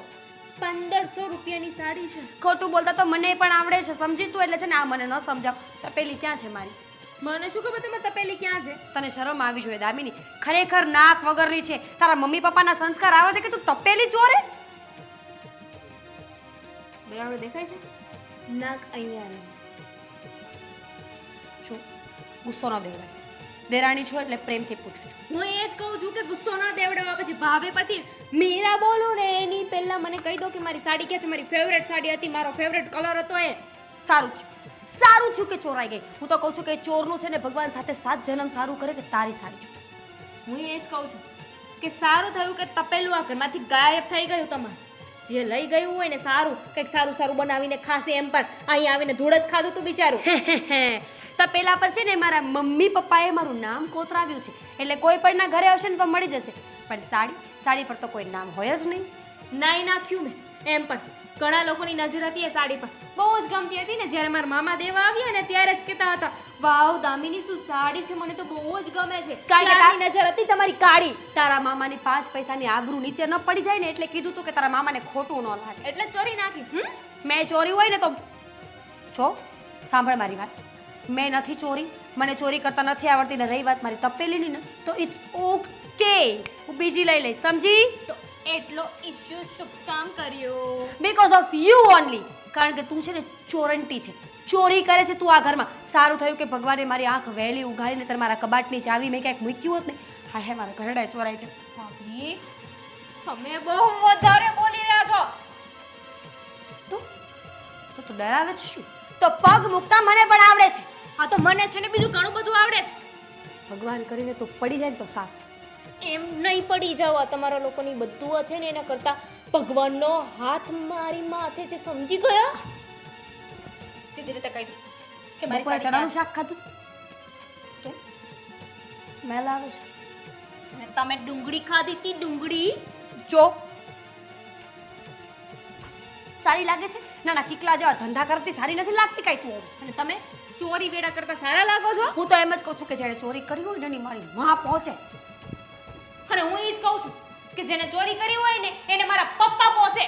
1500 રૂપિયાની સાડી છે. ખોટું બોલતા તો મને પણ આવડે છે સમજી તું. એટલે છે ને આ મને ન સમજાવ. તપેલી ક્યાં છે મારી? મને શું ખબર તમે તપેલી ક્યાં છે? તને શરમ આવી જોઈએ દામિની. ખરેખર નાક વગરની છે. તારા મમ્મી પપ્પાના સંસ્કાર આવે છે કે તું તપેલી ચોરે? બરાબર દેખાય છે? નાક અહીંયા રહે. છો ગુસ્સો ન દેવડાય. દેરાણી છો એટલે પ્રેમથી પૂછું છું. હું એ જ કહું છું કે ગુસ્સો ન દેવડાવવા. પછી ભાભી પરથી મીરા બોલું ને એની પહેલા મને કહી દો કે મારી સાડી ક્યાં છે? મારી ફેવરેટ સાડી હતી, મારો ફેવરેટ કલર હતો એ. સારું થયું કે ચોરાઈ ગઈ. હું તો કહું છું કે ચોરનું છે ને ભગવાન સાથે 7 જન્મ સારું કરે કે તારી સાડી ચોર. હું એ જ કહું છું કે સારું થયું કે તપેલું આ ઘરમાંથી ગાયબ થઈ ગયું. તમારે જે લઈ ગયું હોય ને સારું કંઈક સારું બનાવીને ખાશે એમ પણ અહીં આવીને ધૂળ જ ખાધું તું બિચારું. તપેલા પર છે ને મારા મમ્મી પપ્પાએ મારું નામ કોતરાવ્યું છે એટલે કોઈ પણ ના ઘરે આવશે ને તો મળી જશે. પણ સાડી પર તો કોઈ નામ હોય જ નહીં. નાઈ નાખ્યું મેં એમ પણ ઘણા લોકોની નજર હતી એ સાડી પર બહુ જ ગમતી હતી ને. જ્યારે મારા મામા દેવા આવ્યા ને ત્યારે જ કહેતા હતા વાવ દામિની શું સાડી છે, મને તો બહુ જ ગમે છે. તારી નજર હતી તમારી કાળી. તારા મામાની 5 પૈસાની આબરૂ નીચે ન પડી જાય ને એટલે કીધું તું કે તારા મામાને ખોટું ન લાગે એટલે ચોરી નાખી. મેં ચોરી હોય ને તો જો સાંભળ મારી વાત. મેં નથી ચોરી. મને ચોરી કરતા નથી આવડતી ને રહી વાત મારી તપેલીની ને તો ઇટ્સ ઓકે. હું બીજી લઈ લઈશ સમજી? તો એટલો ઇશ્યુ શું કામ કર્યો? Because of you only. કારણ કે તું છે ને ચોરંટી છે. ચોરી કરે છે તું આ ઘરમાં. સારું થયું કે ભગવાને મારી આંખ વહેલી ઉઘાડીને તારે મારા કબાટની ચાવી મેં ક્યાંક મૂક્યું હોત ને. હા હે મારા ઘરડા ચોરાય છે. ભાભી તમે બહુ વધારે બોલી રહ્યા છો. તો તું ડરાવે છે શું? તો પગ મૂકતા મને પણ આવડે છે. હા તો મને છે ને બીજું ઘણું બધું આવડે છે. ભગવાન કરીને તું પડી જાય ને તો સારું. એમ નહીં પડી જાવ. આ તમારા લોકોની બધું છે ને એના કરતા ભગવાનનો હાથ મારી માથે છે સમજી ગયા? સીધી રીતે કહી દઉં કે મારી બપોરે સાડી ચણાનું શાક ખાધું કેમ સ્મેલ આવે છે? અને તમે ડુંગળી ખાધી હતી ડુંગળી. જો સારી લાગે છે? ના કિકલા જેવા ધંધા કરતી સારી નથી લાગતી કાંઈ તું. અને તમે ચોરી વેડા કરતા સારા લાગો છો. હું તો એમ જ કહું છું કે જેણે ચોરી કરી હોય ને એની મારી માં પહોંચે. અને હું એ જ કહું છું કે જેને ચોરી કરી હોય ને એને મારા પપ્પા પહોંચે.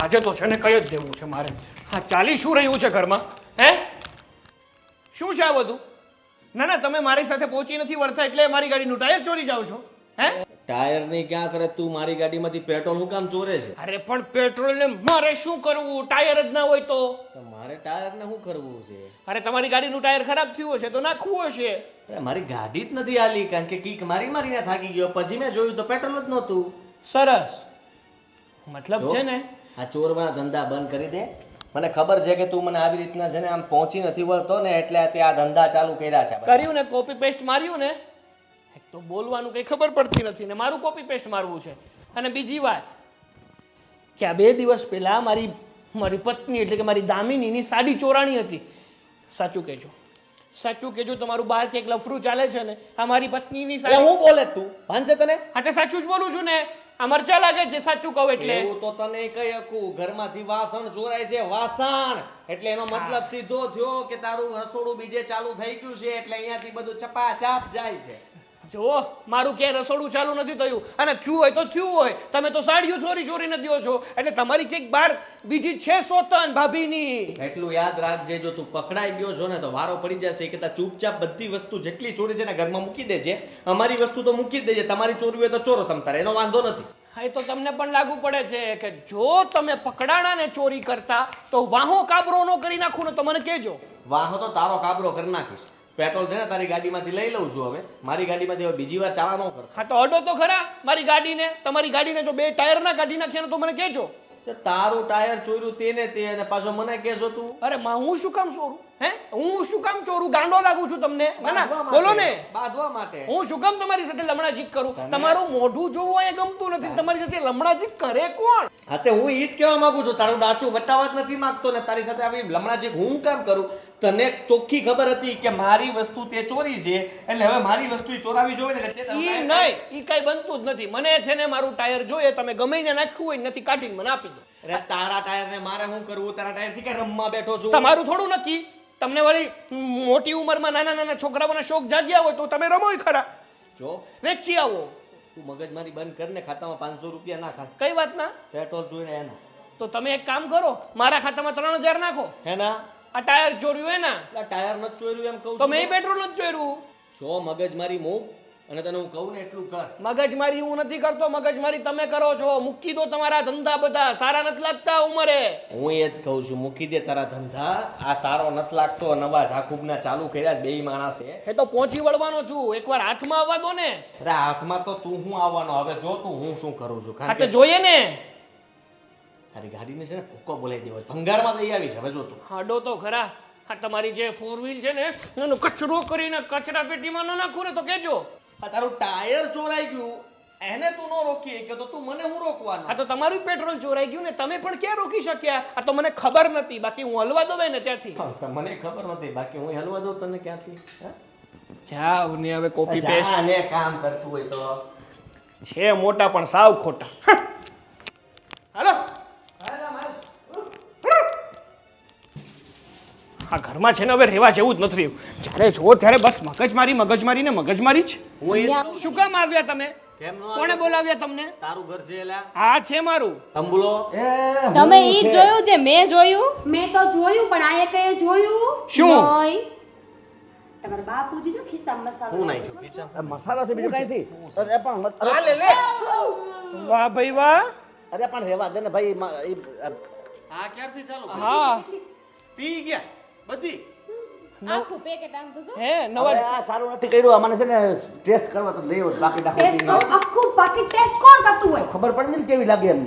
આજે તો છે ને કઈ જ દેવું છે મારે. હા ચાલી શું રહ્યું છે ઘરમાં? હે શું છે આ બધું? ના તમે મારી સાથે પહોંચી નથી વળતા એટલે મારી ગાડીનું ટાયર ચોરી જાવ છો? હે ટાયર નહીં ક્યાં કરે તું મારી ગાડીમાંથી પેટ્રોલ હું કામ ચોરે છે? અરે પણ પેટ્રોલ ને મારે શું કરવું? ટાયર જ ના હોય તો મારે ટાયર ને શું કરવું છે? અરે તમારી ગાડીનું ટાયર ખરાબ થયું હશે તો નાખવું હશે. એ મારી ગાડી જ નથી હાલી કારણ કે કીક મારીને થાકી ગયો. પછી મેં જોયું તો પેટ્રોલ જ નહોતું. સરસ મતલબ છે ને આ ચોરવાના ધંધા બંધ કરી દે. મને ખબર છે કે તું મને આવી રીતના છે ને આમ પહોંચી નથી વળતો ને એટલે આ ધંધા ચાલુ કર્યા છે. કર્યું ને કોપી પેસ્ટ માર્યું ને એક તો બોલવાનું કઈ ખબર પડતી નથી ને મારું કોપી પેસ્ટ મારવું છે. અને બીજી વાત કે આ 2 દિવસ પહેલા મારી પત્ની એટલે કે મારી દામિનીની સાડી ચોરાણી હતી. સાચું કહેજો તમારું બહાર કે એક લફરું ચાલે છે ને આ મારી પત્નીની એટલે હું બોલે તું ભાન છે તને? હા તે સાચું જ બોલું છું ને આ મરચા લાગે છે સાચું કહું એટલે એવું તો તને કઈ હકું ઘરમાંથી વાસણ ચોરાય છે વાસણ એટલે એનો મતલબ સીધો થયો કે તારું રસોડું બીજે ચાલુ થઈ ગયું છે એટલે અહીંયાથી બધું ચપાચાપ જાય છે. જો મારું ક્યાંય રસોડું ચાલુ નથી થયું અને થયું હોય તો થયું હોય. તમે તો સાડીઓ ચોરીને દ્યો છો એટલે તમારી ક્યાંક બાર બીજી છે સોતન ભાભીની. એટલું યાદ રાખજે જો તું પકડાઈ ગયો છો ને તો વારો પડી જશે કે ચૂપચાપ બધી વસ્તુ જેટલી ચોરી છે ને ઘરમાં મૂકી દેજે. અમારી વસ્તુ તો મૂકી જ દેજે. તમારી ચોરી હોય તો ચોરો તમ તારે એનો વાંધો નથી. હા એ તો તમને પણ લાગુ પડે છે કે જો તમે પકડાણા ને ચોરી કરતા તો વાહો કાબરો ન કરી નાખું ને તો મને કહેજો. વાહો તો તારો કાબરો કરી નાખીશ. પેટ્રોલ છે ને તારી ગાડીમાંથી લઈ લઉં છું હવે. મારી ગાડીમાંથી હવે બીજી વાર ચાલા ન કર. હા તો અડો તો ખરા મારી ગાડીને. તમારી ગાડીને જો 2 ટાયર ના કાઢી નાખ્યા ને તો મને કહેજો. તારું ટાયર ચોર્યું તેને તે અને પાછો મને કહેશો તું? અરે માં હું શું કામ ચોરું? હે હું શું કામ ચોરું? ગાંડો લાગુ છું તમને? ના બોલો ને. બાંધવા માટે. હું શું કામ તમારી સાથે લમણાજીક કરું? તમારું મોઢું જોવું એ ગમતું નથી. તમારી સાથે લમણાજીક કરે કોણ? હા તે હું ઈ જ કહેવા માંગુ છું. તારું દાચું વટાવત નથી માંગતો ને તારી સાથે આવી લમણાજીક હું કામ કરું? તને ચોખ્ખી ખબર હતી કે મારી વસ્તુ તે ચોરી છે એટલે હવે મારી વસ્તુ ચોરાવી જોઈએ ને તે ઈ નહીં ઈ કઈ બનતું જ નથી. મને છે ને મારું ટાયર જોઈએ તમે ગમે ને નાખ્યું હોય નથી કાઢીને મને આપી દો. અરે તારા ટાયર ને મારે શું કરવું? તારા ટાયર થી કે રમવા બેઠો છું? તમારું થોડું નથી. તમને વળી મોટી ઉંમરમાં નાના છોકરાઓના શોખ જાગ્યા હોય તો તમે રમોય ખરા. જો વેચી આવો. તું મગજમારી બંધ કર ને. ખાતામાં 500 રૂપિયા ના ખા. કઈ વાતના? પેટ્રોલ જોઈને એના. તો તમે એક કામ કરો મારા ખાતામાં 3000 નાખો. હેના આ ટાયર ચોર્યું હે ના? આ ટાયર નથી ચોર્યું એમ કહું તો મેં પેટ્રોલ નથી ચોર્યું. જો મગજમારી મૂક અને તને હું કહું ને એટલું કર. મગજમારી હું નથી કરતો. મગજમારી તમે કરો છો. મૂકી દો તમારા ધંધા બધા. સારા નથી લાગતા ઉંમરે. હું એ જ કહું છું મૂકી દે તારા ધંધા. આ સારો નથી લાગતો. નવા જાકુબના ચાલુ કર્યા છે 2 માણસે. એ તો પહોંચી વળવાનો છું. એકવાર હાથમાં આવવા દો ને. અરે હાથમાં તો તું હું આવવાનો. હવે જો તું હું શું કરું છું. હા તો જોઈએ ને. તારી ગાડીને છે ને ફૂક્કો બોલાવી દેવો છે. ભંગારમાં દઈ આવી છે. હવે જો તું હાડો તો ખરા. હા તમારી જે 4 વ્હીલ છે ને એનો કચરો કરીને કચરા પેટીમાં ન નાખું ને તો કેજો. આ તારું ટાયર ચોરાઈ ગયું એને તું ન રોકી કે તો તું મને હું રોકવાનો? હા તો તમારું પેટ્રોલ ચોરાઈ ગયું ને તમે પણ ક્યાં રોકી શક્યા? આ તો મને ખબર નથી. બાકી હું હલવા દઉં ને ત્યાંથી. તો મને ખબર નથી. બાકી હું હલવા દઉં તને ક્યાંથી? જાવ ને હવે કોપી પેસ્ટ ને કામ કરતું હોય તો છે મોટા પણ સાવ ખોટા. હાલો આ ઘરમાં છે ને હવે રહેવા જેવું જ નથી રહ્યું. જ્યારે જો ત્યારે બસ મગજમારી ને મગજમારી જ. હું એ જ શું કામ આવ્યા તમે? કેમ નો કોણે બોલાવ્યા તમને? તારું ઘર છે એલા? હા છે મારું. તંબુલો તમે ઈ જ જોયું જે મેં જોયું? મેં તો જોયું પણ આ એકે જોયું શું? નહીં. તમારા બાપુજી જો ખિસ્સામાં મસાલો હું નાખ્યું કિચન? આ મસાલો છે બીજું કઈ નથી. અરે પણ આ લે લે. વાહ ભાઈ વાહ. અરે પણ રહેવા દે ને ભાઈ આ ક્યારથી ચાલુ? હા પી ગયા બધી. આખું પેકેટ આંધું છો. હે હવે નવા આ સારું નથી કર્યું. મને છે ને ટેસ્ટ કરવા તો લેવો જ. બાકી ટેસ્ટ નાખો આખું પાકીટ ટેસ્ટ કોણ કરતું હોય? ખબર પડી ને કેવી લાગે એમ.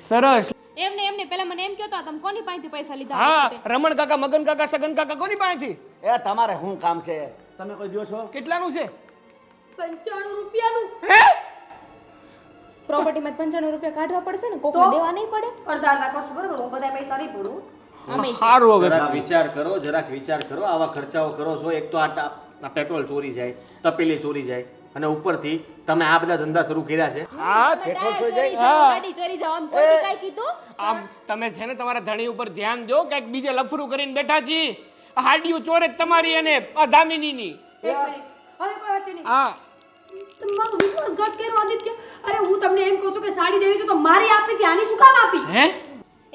સરસ. એમને પહેલા મને એમ કહો તો તમે કોની પાસેથી પૈસા લીધા? હા રમણ કાકા મગન કાકા સગન કાકા કોની પાસેથી? એ તમારે શું કામ છે? તમે કોઈ દો છો? કેટલાનું છે? 95 રૂપિયાનું. હે પ્રોપર્ટીમાં 95 રૂપિયા કાઢવા પડશે ને કોકને તો? દેવા નહીં પડે? અડધા કરશું બરોબર. હું બધા પૈસા નહીં ભરું. અમે સારું હવે જરાક વિચાર કરો. આવા ખર્ચાઓ કરો છો. એક તો આ પેટ્રોલ ચોરી જાય, તપેલી ચોરી જાય અને ઉપરથી તમે આ બધા ધંધા શરૂ કર્યા છે. હા ટાયર ચોરી જાવ, ગાડી ચોરી જાવ, આમ કોઈ કાઈ કીધું? આમ તમે છે ને તમારા ધણી ઉપર ધ્યાન દો. કંઈક બીજે લફરું કરીને બેઠા છી. આ હાડિયું ચોરે જ તમારી અને આ દામિનીની. એક મિનિટ. હવે કોઈ વચ્ચે નહીં. હા તમે મારો વિશ્વાસઘાત કર્યો આદિત્ય. અરે હું તમને એમ કહું છું કે સાડી દેવી છે તો મારી આપી હતી. આની શું કામ આપી? હે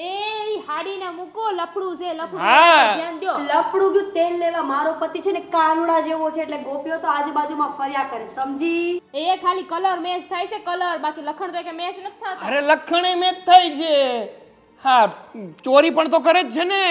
એ ઈ હાડીને મૂકો. લફડું છે લફડું. હા. ધ્યાન દ્યો. લફડું ગયું તેલ લેવા. મારો પતિ છે ને કાનુડા જેવો છે એટલે ગોપીઓ તો આજુબાજુમાં ફર્યા કરે. સમજી? એ ખાલી કલર મેચ થાય છે કલર. બાકી લખણ તો કે મેચ નથી થતા. અરે લખણે મેચ થાય છે. હા ચોરી પણ તો કરે જ છે ને.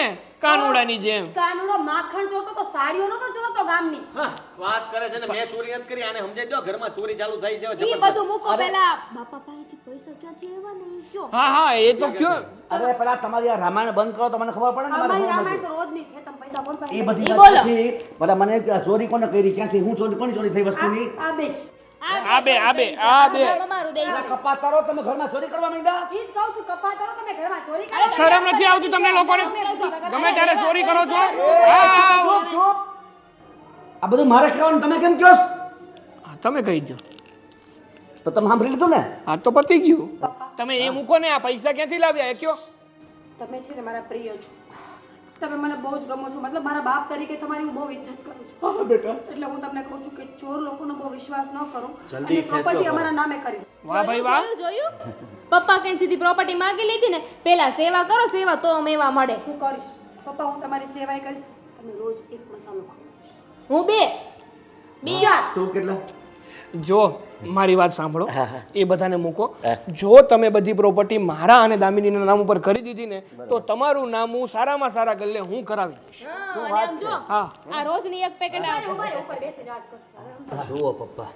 કાનુડાની જેમ. કાનુડો માખણ ચોરતો તો સાડીઓ નતો ચોરતો ગામની. હા, વાત કરે છે ને મેં ચોરી નથી કરી, આને સમજાઈ દો ઘરમાં ચોરી ચાલુ થઈ છે હવે ઈ જબરદસ્ત. બધું મૂકો પહેલા. બાપા પાસેથી પૈસા ક્યાંથી આવ્યા ને ઈ કયો. હા એ તો કયો. અરે પેલા તમારી આ રામાયણ બંધ કરો તો મને ખબર પડે ને મારે અમારી શું રામાયણ હતું. તો રોજની છે, તમે પૈસા કોણ પાસે એ બધી ઈ વાત બોલો. પછી પેલા મને કે આ ચોરી કોને કરી, ક્યાંથી હું ચોરી, કોની ચોરી થઈ વસ્તુની? આ બે આ બે. અમારું દે પેલા કપાત કરો, તમે ઘરમાં ચોરી કરવા માંડ્યા? ઈ જ કહું છું, કપા કરો તમે ઘરમાં ચોરી કરો. શરમ નથી આવતી તમને લોકોને? ગમે ત્યારે ચોરી કરો છો. ચૂપ, ચૂપ. આ બધું મારે કહેવાનું, તમે કેમ કહો છો? તમે કહી દો. તો તમે સાંભળી લીધું ને? આ તો પતી ગયું. તમે એ મૂકો ને, આ પૈસા ક્યાંથી લાવ્યા એ કયો. તમે છે ને મારા પ્રિય છો, તમે મને બહુ જ ગમો છો, મતલબ મારા બાપ તરીકે તમારી હું બહુ ઇજ્જત કરું છું. હા બેટા. એટલે હું તમને કહું છું કે ચોર લોકોનો બહુ વિશ્વાસ ન કરો જલ્દી અને ફેસલો પ્રોપર્ટી કરો. અમારા નામે કરી દો. વાહ ભાઈ વાહ. જોયું પપ્પા કઈ સીધી પ્રોપર્ટી માંગી લીધી ને. પેલા સેવા કરો, સેવા તો મેવા મળે. હું કરીશ પપ્પા, હું તમારી સેવાય કરીશ. તમે રોજ એક મસાલો ખાઓ. હું બે ચાર. તું કેટલા? જો મારી વાત સાંભળો, હા, હા. એ બધાને મૂકો. જો તમે બધી પ્રોપર્ટી મારા અને દામિનીના નામ ઉપર કરી દીધી ને તો તમારું નામ હું સારામાં સારા ગલ્લે હું કરાવી દઈશ. હા, અને આમ જો હા આ રોજની એક પેકેટ આવે. ઉભા ઉપર બેસી વાત કરશે. જુઓ પપ્પા,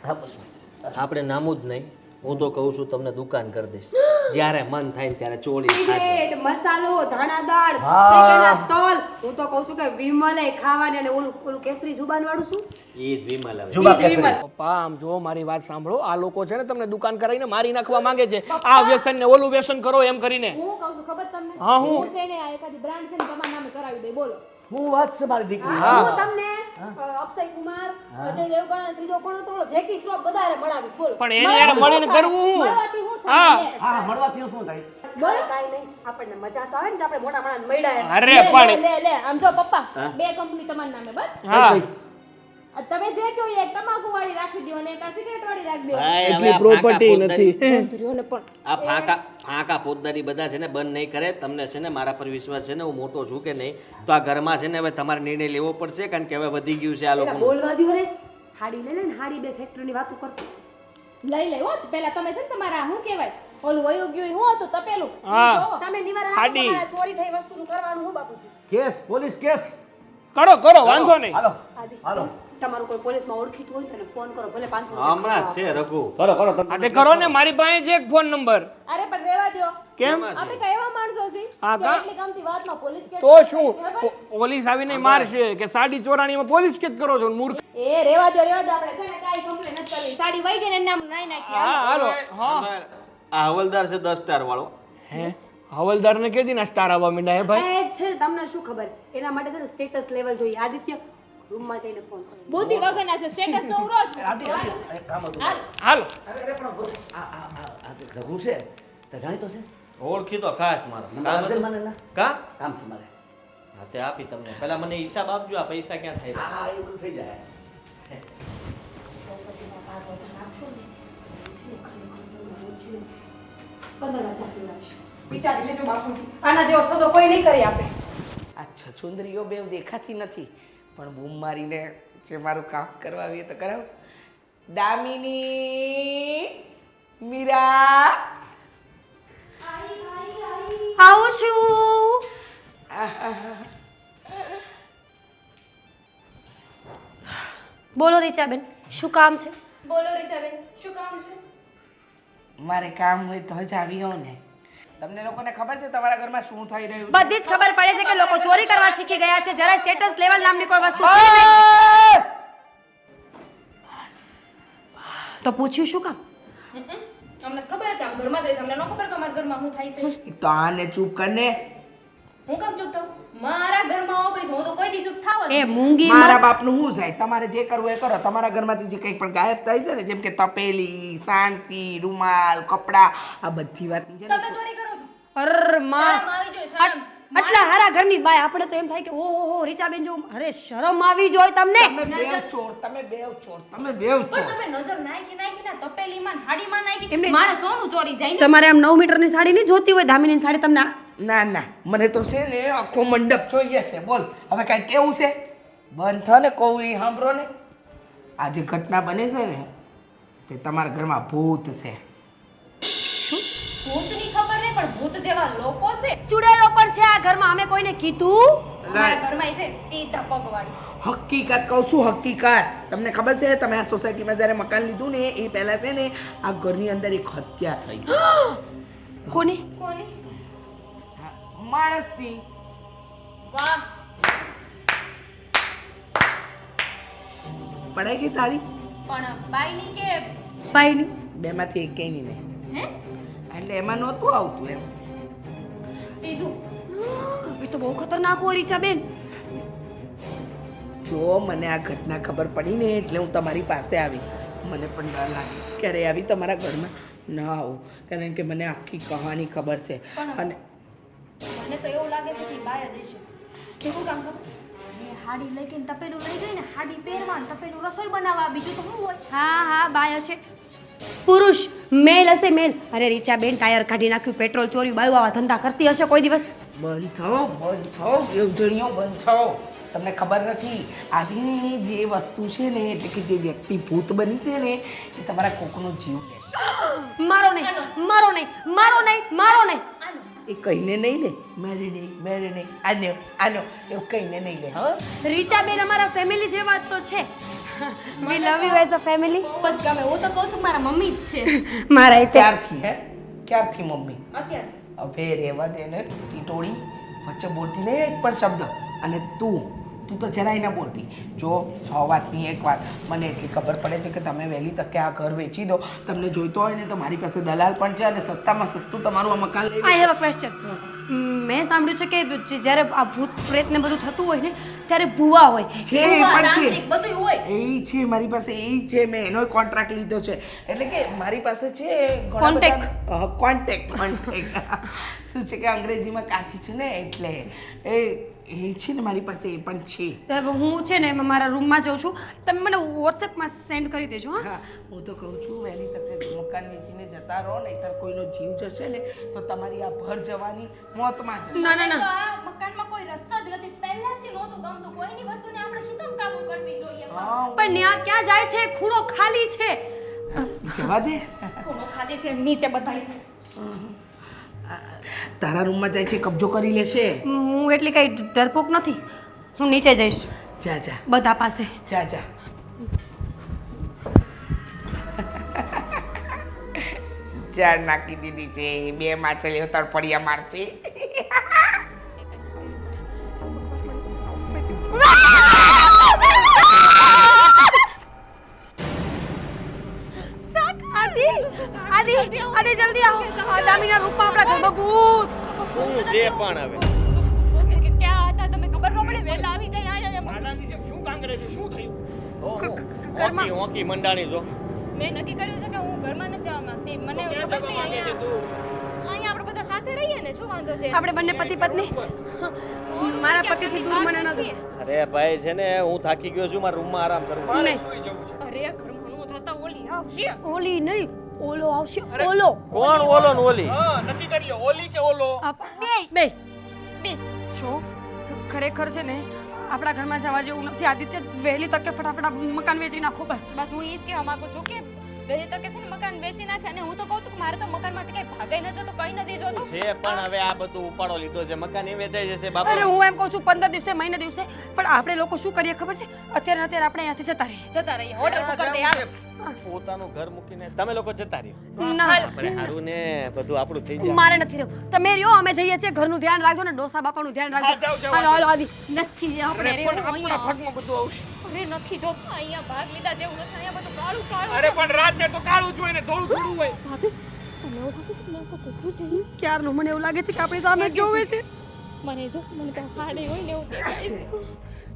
આપણે નામું જ નહીં, હું તો કહું છું તમને દુકાન કરી દઈશ. જ્યારે મન થાય ને ત્યારે ચોરી ખાજો. સિગરેટ, મસાલો, ધાણા દાળ, હા. શેકેલા તલ. હું તો કહું છું કે વિમલે ખાવાની અને ઓલું કેસરી જુબાન વાળું શું? ઈ જ વિમલ હવે. જુબા ઈ જ કેસરી. વિમલ. પપ્પા આમ જો મારી વાત સાંભળો, આ લોકો છે ને તમને દુકાન કરાવીને મારી નાખવા માંગે છે. આ વ્યસન ને ઓલું વ્યસન કરો એમ કરીને. હું કહું છું ખબર તમને? હા, હું. હું છે ને આ એકાદી બ્રાન્ડ છે ને તમારા નામે કરાવી દે. બોલો. હું વાત છે મારી દીકરી. હું તમને અક્ષય કુમાર, અજય દેવગણ અને ત્રીજો કોણ હતો ઓલો જેકી શ્રોફ બધારે મળાવીશ. બોલો. પણ એની યાર મળીને કરવું હું. મળવાથી હું હા. થાય લે. હા, મળવાથી શું થાય? બોલો કાંઈ નહીં, આપણને મજા તો આવે ને તો આપણે મોટા માણસ મળ્યા. અરે લે, પણ લે, લે. આમ જો પપ્પા બે કંપની તમારા નામે બસ. હા આ તમે જે કહો એ એક તમાકુ વાળી રાખી દો અને એક આ સિગરેટ વાળી રાખી દો. ભાઈ, હવે એટલી આ પ્રોપર્ટી ફાંકા નથી. બંધરીઓને પણ આ ફાંકા ફોજદારી બધા છે ને બંધ નહીં કરે. તમને છે ને મારા પર વિશ્વાસ છે ને, હું મોટો છું કે નહીં, તો આ ઘરમાં છે ને હવે તમારે નિર્ણય લેવો પડશે, કારણ કે હવે વધી ગયું છે આ એટલે લોકોનું. બોલવા દ્યો ને, હાડી લઈ લે ને, હાડી બે ફેક્ટરીની વાતો કરતો. લઈ લે હો. પેલા તમે છે ને તમારા શું કહેવાય ઓલું વયું ગયું શું હતું તપેલું. હા. ઈ જોવો. તમે નિવારણ આપો, હાડી. તમારા ચોરી થઈ વસ્તુનું કરવાનું હું બાપુજી. Case, police case. કરો કરો વાંધો નહીં. હાલો. આદિ, હાલો. તમારું કોઈ પોલીસમાં ઓળખીતું હોય તો એને ફોન કરો, ભલે 500 હમણાં જ છે રઘુ. કરો, કરો તમે. આ તે કરો ને, મારી પાસે છે એક ફોન નંબર. અરે પણ રહેવા દો. કેમ? આપણે કઈ એવા માણસો છીએ હા, કે કા? એટલી ગમતી વાતમાં પોલીસ કેસ તો કરી શું ખબર? પોલીસ આવીને મારશે કે સાડી ચોરાણીમાં પોલીસ કેસ કરો છો મૂર્ખ? એ રહેવા દો આપણે છે ને કાઈ કમ્પ્લેન નથી કરવી. સાડી વઈ ગઈ ને એનું નામ નાઈ નાખી. હા હાલો. હા આ હવલદાર છે 10 સ્ટાર વાળો. હે હવલદારને કે દી ના સ્ટાર આવવા માંડ્યા હે ભાઈ. એ છે ને, તમને શું ખબર, એના માટે છે ને સ્ટેટસ લેવલ જોઈએ. આદિત્ય રૂમમાં જઈને ફોન કરો. બુદ્ધિ વગરના છે સ્ટેટસ તો ઉરો જ. એક કામ હતું. હાલ. હાલો. અરે, અરે, પણ આ રઘુ છે તે જાણીતો છે? ઓળખી તો ખાસ મારો. નંબર કામ આપજે હતું? મને ના. કા? કામ છે મારે. હા, તે આપી તમને. પહેલા મને હિસાબ આપજો, આ પૈસા ક્યાં થાય. હા, એ બધું થઈ જાય. પ્રોપર્ટીમાં ભાગ વધારે આપશો ને, તો છે ને ખરેખર તો છે ને 15,000 દેવાશે. વિચારી લેજો બાપુજી, આના જેવો સોદો કોઈ નહીં કરી આપે. આ છછુંદરીઓ બેવ દેખાતી નથી પણ બૂમ મારીને જે મારું કામ કરવા આવીએ તો કરાવ. દામિની, મીરા, આવું છું. બોલો રીચાબેન, શું કામ છે? બોલો રીચાબેન, શું કામ છે? મારે કામ હોય તો જ આવી હોઉં ને. તમને લોકોને ખબર છે તમારા ઘરમાં શું થઈ રહ્યું છે? બધી જ ખબર પડે છે કે લોકો ચોરી કરવા શીખી ગયા છે. જરા સ્ટેટસ લેવલ નામની કોઈ વસ્તુ છે નહીં. બસ! તો પૂછ્યું શું કામ? અમને ખબર છે આમ ઘરમાં જ રહીશ. અમને ન ખબર કે અમારા ઘરમાં શું થાય છે. એક તો આને ચૂપ કરને. હું કામ ચૂપ થાઉં? મારા ઘરમાં આવો કહીશ હું તો કોઈ દી ચૂપ થાવ જ એ નહીં. મૂંગી મારા બાપનું શું જાય? તમારે જે કરવું એ કરો. તમારા ઘરમાંથી જે કંઈ પણ ગાયબ થાય છે ને, જેમ કે તપેલી, સાણસી, રૂમાલ, કપડાં, આ બધી વાતની છે ને તમે ચોરી કરો છો. અરે માં, શરમ આવી જોઈએ શરમ. આટલા હારા ઘરની બાય આપણે તો એમ થાય કે ઓહો રીચાબેન જેવું. અરે શરમ આવી જોઈએ તમને. તમે બેવ ચોર, તમે બેવ ચોર, તમે બેવ ચોર. પણ તમે નજર નાખી ને તપેલીમાં ને હાડીમાં નાખી એમને- માણસ સોનું ચોરી જાય ને. તમારે આમ 9 મીટરની સાડી નહીં જોતી હોય, દામિનીની સાડી તમને ના ના, મને તો છે ને આખો મંડપ જોઈએ છે. બોલ હવે કાંઈ કેવું છે? બંધ થા ને કહું એ સાંભળો ને. આ જે ઘટના બને છે ને તે તમારા ઘરમાં ભૂત છે. ભૂતની ખબર નહીં પણ ભૂત જેવા લોકો છે. ચુડેલો પણ છે આ ઘરમાં. અમે કોઈને કીધું મારા ઘરમાં છે સીધા પગવાળી. હકીકત કહું છું, હકીકત. તમને ખબર છે તમે આ સોસાયટીમાં જ્યારે મકાન લીધું ને એ પહેલાં છે ને આ ઘરની અંદર એક હત્યા થઈ. કોની? કોની? હા, માણસની. વાહ, પડાઈ ગઈ તારી? પણ બાઈની કે ભાઈની? બેમાંથી એકેયની નહીં. હે એટલે એમાં નહોતું આવતું એમ. બીજું એ તો બહુ ખતરનાક હોય રીચાબેન. જો મને આ ઘટના ખબર પડી ને એટલે હું તમારી પાસે આવી. મને પણ ડર લાગે ક્યારે આવી તમારા ઘરમાં ના આવું, કારણ કે મને આખી કહાની ખબર છે. અને મને તો એવું લાગે છે કે બાય જ હશે. કેવું કામ ખબર? એ હાડી લઈ ગઈ ને તપેલું લઈ ગઈ ને હાડી પહેરવા ને તપેલું રસોઈ બનાવવા, બીજું તો શું હોય? હા હા બાય હશે. પુરુષ મેલ હશે મેલ. અરે રીચાબેન ટાયર કાઢી નાખ્યું, પેટ્રોલ ચોરી બાયું આવા ધંધા કરતી હશે કોઈ દિવસ? બંધ થાઓ, દેવજણીઓ બંધ થાઓ. તમને ખબર નથી આજની જે વસ્તુ છે ને એટલે કે જે વ્યક્તિ ભૂત બની છે ને એ તમારા કોકનો જીવ લેશે. મારો નહીં, મારો નહીં, મારો નહીં, મારો નહીં. એ કહીને નહીં લે, મારે નહીં, આનો એવું કહીને નહીં લે. હા રીચાબેન અમારા ફેમિલી જેવા જ તો છે. We love you as a family. બસ ગમે. હું તો કહું છું મારા મમ્મી જ છે. મારા ક્યારથી હે ક્યારથી મમ્મી? અત્યારે હવે રહેવા દે ને ટીટોળી, વચ્ચે બોલતી નહીં એક પણ શબ્દ. અને તું તો જરાય ના બોલતી. જો 100 વાતની એક વાત, મને એટલી ખબર પડે છે કે તમે વહેલી તકે આ ઘર વેચી દો. તમને જોઈતો હોય ને તો મારી પાસે દલાલ પણ છે અને સસ્તામાં સસ્તું તમારું આ મકાન લઈ. I have a question. મેં સાંભળ્યું છે કે જ્યારે આ ભૂત પ્રેત ને બધું થતું હોય ને ત્યારે ભૂવા હોય. છે એ પણ છે, તાંત્રિક બધું હોય. એ છે મારી પાસે, એ છે. મેં એનો કોન્ટ્રાક્ટ લીધો છે એટલે કે મારી પાસે છે કોન્ટેક્ટ. શું છે કે અંગ્રેજીમાં કાચી છું ને એટલે એ છે ને મારી પાસે એ પણ છે. હું છે ને મારા રૂમમાં જાઉં છું, તમે મને વોટ્સએપમાં સેન્ડ કરી દેજો. હા હા હું તો કહું છું વહેલી તકે મકાન વેચીને જતા રહો, નહીંતર કોઈનો જીવ જશે ને તો તમારી આ ભર જવાની મોતમાં જશે. ના ના તો ના, આ મકાનમાં કોઈ રસ્તો જ નથી. પહેલાથી નહોતું ગમતું. કોઈની વસ્તુને આપણે શું કામ કાબુ કરવી જોઈએ? હા પણ ત્યાં ક્યાં જાય છે? ખૂણો ખાલી છે. જવા દે. ખૂણો ખાલી છે, નીચે બતાવી છે. તારા રૂમમાં જાય છે કબજો કરી લેશે. હું એટલી કઈ ડરપોક નથી. હું નીચે જઈશ જા જા બધા પાસે. જા જા. ચાર નાખી દીધી છે, 2 માછલીઓ તડપડિયા મારશે. આદિ આદિ જલ્દી આવો. આ દામિના રૂપમાં આપણા ઘરમાં ભૂત. હું જે પણ હવે ક્યાં હતા તમે? ખબર ન પડે. વહેલા આવી જાય. આનાની જેમ શું કાંગરે છે? શું થયું? ઓકી ઓકી મંડાણી જો. મેં નક્કી કર્યું છે કે હું ઘરમાં નથી જવા માંગતી. મને ખબર નહીં અહીંયા આપણે બધા સાથે રહીએ ને, શું વાંધો છે? આપણે બંને પતિ પત્ની. મારા પતિથી દૂર મને ન ગમે. અરે ભાઈ છે ને હું થાકી ગયો છું, મારા રૂમમાં આરામ કરું. નહીં. સુઈ જવું છે. અરે ઘરમાં નો થતા ઓલી આવશે. ઓલી નહીં, ઓલો આવશે. ઓલો કોણ ઓલો ને ઓલી? હા નક્કી કરી લ્યો, ઓલી કે ઓલો? બે જો ખરેખર છે ને આપણા ઘરમાં જવા જેવું નથી. આદિત્ય વહેલી તકે ફટાફટ આ મકાન વેચી નાખો બસ. બસ હું એ જ કહેવા માંગુ છું કે વહેલી તકે છે ને મકાન વેચી નાખે. અને હું તો કહું છું કે મારે તો મકાનમાંથી કઈ ભાગાઈ નતો તો કઈ નથી જોતું. છે પણ હવે આ બધું ઉપાડો લીધો છે, મકાન એ વેચાઈ જશે બાપા. અરે હું એમ કહું છું 15 દિવસે મહિને દિવસે, પણ આપણે લોકો શું કરીએ ખબર છે? અત્યારે આપણે અહીંયાથી જતા રહીએ. જતા રહીએ. હોટલ બુક કરી દે યાર. પોતાનું ઘર મૂકીને તમે લોકો જતા રહ્યો. ના આપણે હારું ને બધું આપણું થઈ જાય. મારે નથી રહેવું. તમે રહ્યો, અમે જઈએ છીએ. ઘરનું ધ્યાન રાખજો ને ડોસા બાપાનું ધ્યાન રાખજો. જાઓ, જાઓ, હાલો હાલો આદિ. નથી આપણે રહેવું આપણા અહીંયા. ભાગમાં બધું આવશે. અરે નથી જોતું. અહીંયા ભાગ લીધા જેવું નથી. અહીંયા બધું કાળું કાળું. અરે પણ રાતે તો કાળું જ હોય ને થોડું થોડું હોય. ક્યારનું મને એવું લાગે છે કે આપણી સામે જોવે છે. મને જો મને કઈ ફાડે હોય ને એવું દેખાય છે.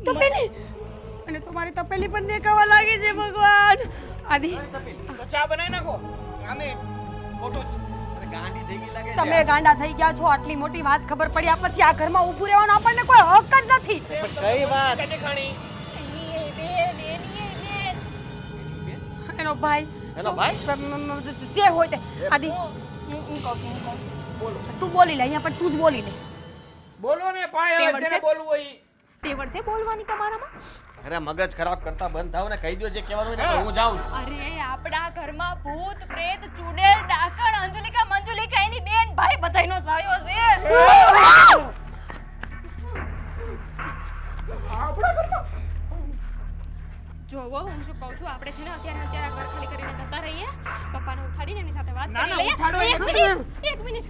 તપેલી અને તમારી તપેલી પણ દેખાવા લાગી છે. ભગવાન આદિ તો ચા બનાવી નાખો. આમે ખોટું જ. અરે ગાંડી થઈ ગઈ લાગે છે. તમે ગાંડા થઈ ગયા છો. આટલી મોટી વાત ખબર પડ્યા પછી આ ઘરમાં ઊભું રહેવાનો આપણને કોઈ હક જ નથી. પણ કઈ વાત? કઈ ખાણી? એની એ બેન, એની એ બેન. એનો ભાઈ એનો ભાઈ? જે હોય તે. આદિ હું કહું તું બોલી લે. અહીંયા પણ તું જ બોલી લે. બોલો ને ભાઈ, હવે જેને બોલવું હોય ઈ. તેવડ છે બોલવાની તમારામાં? અરે મગજ ખરાબ કરતા બંધ થાવ ને, કહી દો જે કહેવાનું હોય ને હું જાઉં છું. અરે આપણા ઘરમાં ભૂત પ્રેત ચુડેલ ડાકણ અંજલિકા મંજુલિકા એની બેન ભાઈ બધાયનો સાયો છે. જોવો હું શું કહું છું આપણે છે ને અત્યારે ઘર ખાલી કરીને જતા રહીએ પપ્પાને ઉઠાડીને એમની સાથે વાત ના, કરી ના, લઈએ ઉઠાડો એક મિનિટ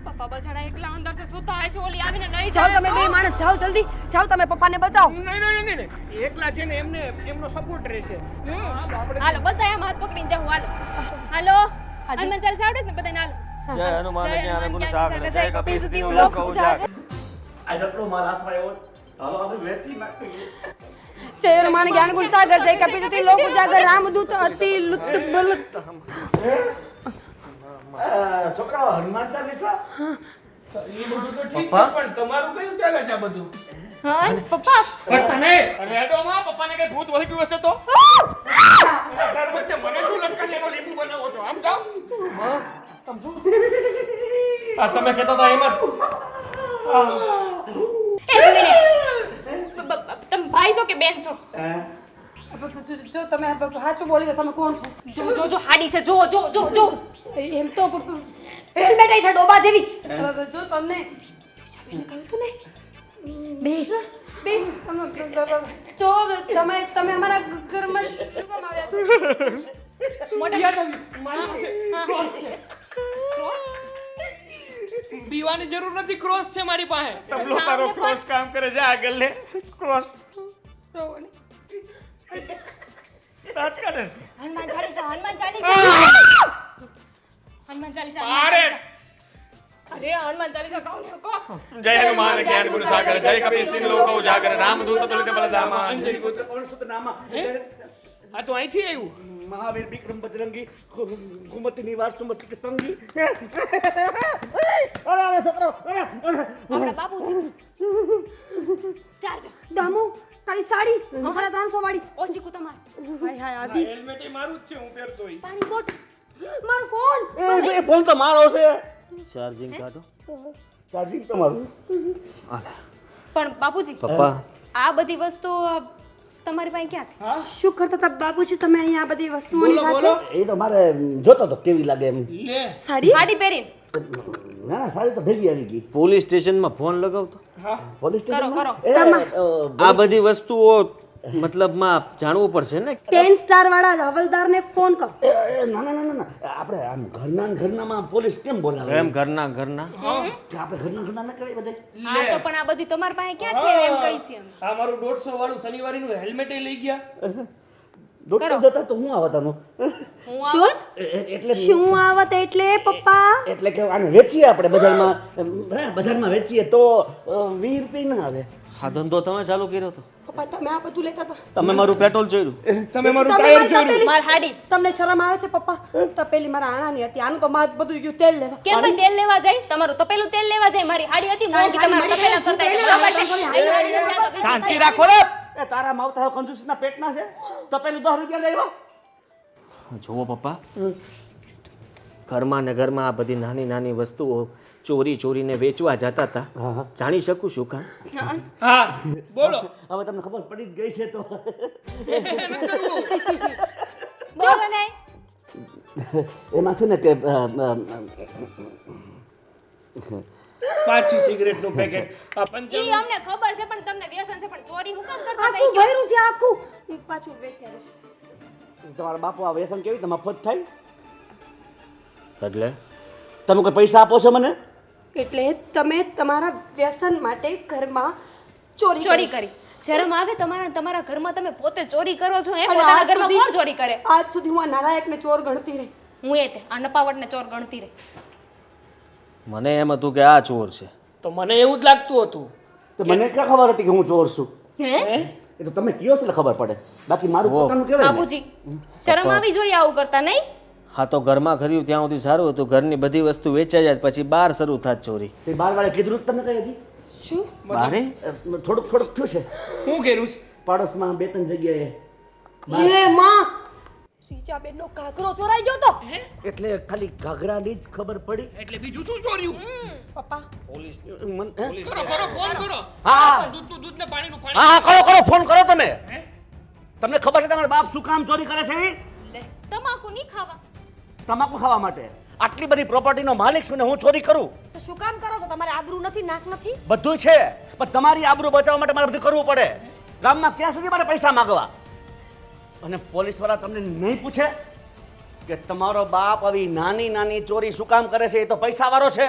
પપ્પા બચાડા એકલા અંદર છે સુતા હશે ઓલી આવીને નહીં જાઓ તમે બે માણસ જાઓ જલ્દી જાઓ તમે પપ્પાને બચાવો નહીં એકલા છે ને એમને એમનો સપોર્ટ રહેશે હાલો બધા એમ હાથ પકડીને જાઓ હાલો હનુમાન ચાલીસા આવડે છે ને બધાને હાલો જય હનુમાન જ્ઞાન ગુણ સાગર જય કપી સતી લોક લોક ઉજાગર આ જેટલો માલ હાથમાં આવ્યો છે, હાલો આપણે વેચી નાખીએ. જય હનુમાન જ્ઞાન ગુણ સાગર જય કપીસતી લોક ઉજાગર રામદૂત અતિ લુત બલુત છોકરાઓ હનુમાન ચાલીસા એ બધું તો ઠીક છે પણ તમારું કયું ચાલે છે આ બધું હા પપ્પા પણ તને રેડોમાં પપ્પાને કઈ ભૂત વહી ગયું હશે તો તાર વચ્ચે મને શું લટકાને એનો લીંબુ બનાવો છો આમ જાઓ આ તમે કહેતા હતા એમ જ એક મિનિટ તમે ભાઈ છો કે બેન છો જો તમે સાચું બોલી તો તમે કોણ છો જો હાડી છે જો એમ તો હેલ્મેટ છે ડોબા જેવી જો તમને ચાબીને કહ્યું તું ને બે જો તમે અમારા ઘરમાં શું કામ આવ્યા બીવાની જરૂર નથી ક્રોસ છે મારી પાસે તબલો મારો ક્રોસ કામ કરે છે આગળ લે ક્રોસ રાત કરે હનુમાન ચાલીસા અરે હનુમાન ચાલીસા કહો ને કહો જય હનુમાન જ્ઞાન ગુણ સાગર જય કપી સતી લોક ઉજાગર રામદૂત તુલિત બલધામા અંજની ગોત્ર પવનસુત નામા આ તો અહીંથી આવ્યું મહાવીર વિક્રમ બજરંગી ઘુમતી નિવાસ સુમતિ કે સંગી અરે છોકરાઓ અરે આપણા બાપુજી ચારજો દામુ તારી સાડી 350 વાળી ઓછી કુ તમાર હાય હાય આધી હેલ્મેટ એ મારું જ છે હું પહેરતો ઈ પાણી બોટ મારો ફોન એ ફોન તો મારો છે ચાર્જિંગ કાઢો ચાર્જિંગ તમારું પણ બાપુજી પપ્પા આ બધી વસ્તુ તમારી પાસે ક્યાંથી શું કરતા હતા બાબુજી તમે અહીંયા આ બધી વસ્તુઓની બોલો સાથે એ તો મારે જોતો તો કેવી લાગે એમ લે સાડી સાડી પહેરીને ના સારી તો ભેગી આવી ગઈ પોલીસ સ્ટેશનમાં ફોન લગાવતો પોલીસ કરો સ્ટેશન આ બધી વસ્તુઓ મતલબમાં જાણવું પડશે ને 10 સ્ટાર વાળા હવલદારને ફોન કરો ના આપણે આમ ઘરનામાં પોલીસ કેમ બોલાવે એમ ઘરના કે આપણે ઘરના ના કરાય બધે આ તો પણ આ બધી તમારી પાસે ક્યાંથી આવે એમ કહી છે અમે આ મારું 150 વાળું શનિવારીનું હેલ્મેટ લઈ ગયા દોડતો જતા તો હું આવતાનો હું આવત એટલે શું આવત એટલે પપ્પા એટલે કે આને વેચીએ આપણે બજારમાં વેચીએ તો 20 રૂપિયા ના આવે આ ધંધો તમે ચાલુ કર્યો હતો પપ્પા તમે આ બધું લેતા હતા તમે મારું પેટ્રોલ જોયું તમે મારું તમે ટાયર મારી જોયું તપેલી- માર હાડી તમને શરમ આવે છે પપ્પા તપેલી મારા આણાની હતી આનું તો માર બધું ગયું તેલ લેવા કેમ ભાઈ તેલ લેવા જાય તમારું તપેલું તેલ લેવા જાય મારી હાડી હતી મોંઘી તમારું તપેલા કરતા એટલે બરાબર છે આવી હાડી નથી આ તો બીજી શાંતિ રાખો રે એ તારા માવતરા કંજૂસના પેટના છે તો પેલું 10 રૂપિયા લેવા જુઓ પપ્પા ઘરમાં ને ઘરમાં આ બધી નાની નાની વસ્તુઓ ચોરીને વેચવા જતા હતા જાણી શકું છું કામ હા બોલો હવે તમને ખબર પડી જ ગઈ છે તો બોલો નહીં એમાં છે ને કે પાછી સિગરેટ નું પેકેટ આ ઈ પંચાણું અમને ખબર છે પણ તમને વ્યસન છે પણ ચોરી હું કામ કરતા આખું હતા ભર્યું છે આખું હું પાછું વેચ્યા તમારા બાપુ આ વ્યસન કેવી રીતે મફત થાય એટલે તમે કોઈ પૈસા આપો છો મને એટલે તમે તમારા વ્યસન માટે ઘરમાં ચોરી કરી શરમ આવે તમારા ઘરમાં તમે પોતે ચોરી કરો છો એ અને પોતાના આજ ઘરમાં સુધી- કોણ ચોરી કરે આજ સુધી હું આ નાલાયકને ચોર ગણતી રહી હું એ તે આ નપાવટને ચોર ગણતી રહી મને એમ હતું કે આ ચોર છે તો મને એવું જ લાગતું હતું તો મને ક્યાં ખબર હતી કે હું ચોર છું હે એ તો તમે કયો છો એટલે ખબર પડે બાકી મારું પોતાનું કહેવાય ને. બાબુજી શરમ આવી જોઈએ આવું કરતા નહીં હા તો ઘરમાં ખર્યું ત્યાં સુધી સારું હતું ઘરની બધી વસ્તુ વેચાઈ જાય પછી બહાર શરૂ થાત ચોરી તે બાર વાળે કીધું જ તમને કઈ હજી શું બારે થોડુંક થયું છે શું કર્યું છે પાડોશમાં 2-3 જગ્યાએ હે માં સીચાબેનનો ઘાઘરો ચોરાઈ ગયો તો એટલે ખાલી ઘાઘરાની જ ખબર પડી એટલે બીજું શું ચોર્યું પપ્પા કરો ફોન કરો હા દૂધ ને પાણીનું પાણી હા કરો ફોન કરો તમે તમને ખબર છે તમારા બાપ શું કામ ચોરી કરે છે લે તમાકુ નહીં ખાવા તમાકુ ખાવા માટે આટલી બધી પ્રોપર્ટીનો માલિક છું ને હું ચોરી કરું તો શું કામ કરો છો તમારે આબરૂ નથી નાક નથી બધું છે પણ તમારી આબરૂ બચાવવા માટે મારે બધું કરવું પડે ગામમાં ક્યાં સુધી મારે પૈસા માંગવા અને પોલીસવાળા તમને નહીં પૂછે કે તમારો બાપ આવી નાની નાની ચોરી શું કામ કરે છે? એ તો પૈસાવાળો છે.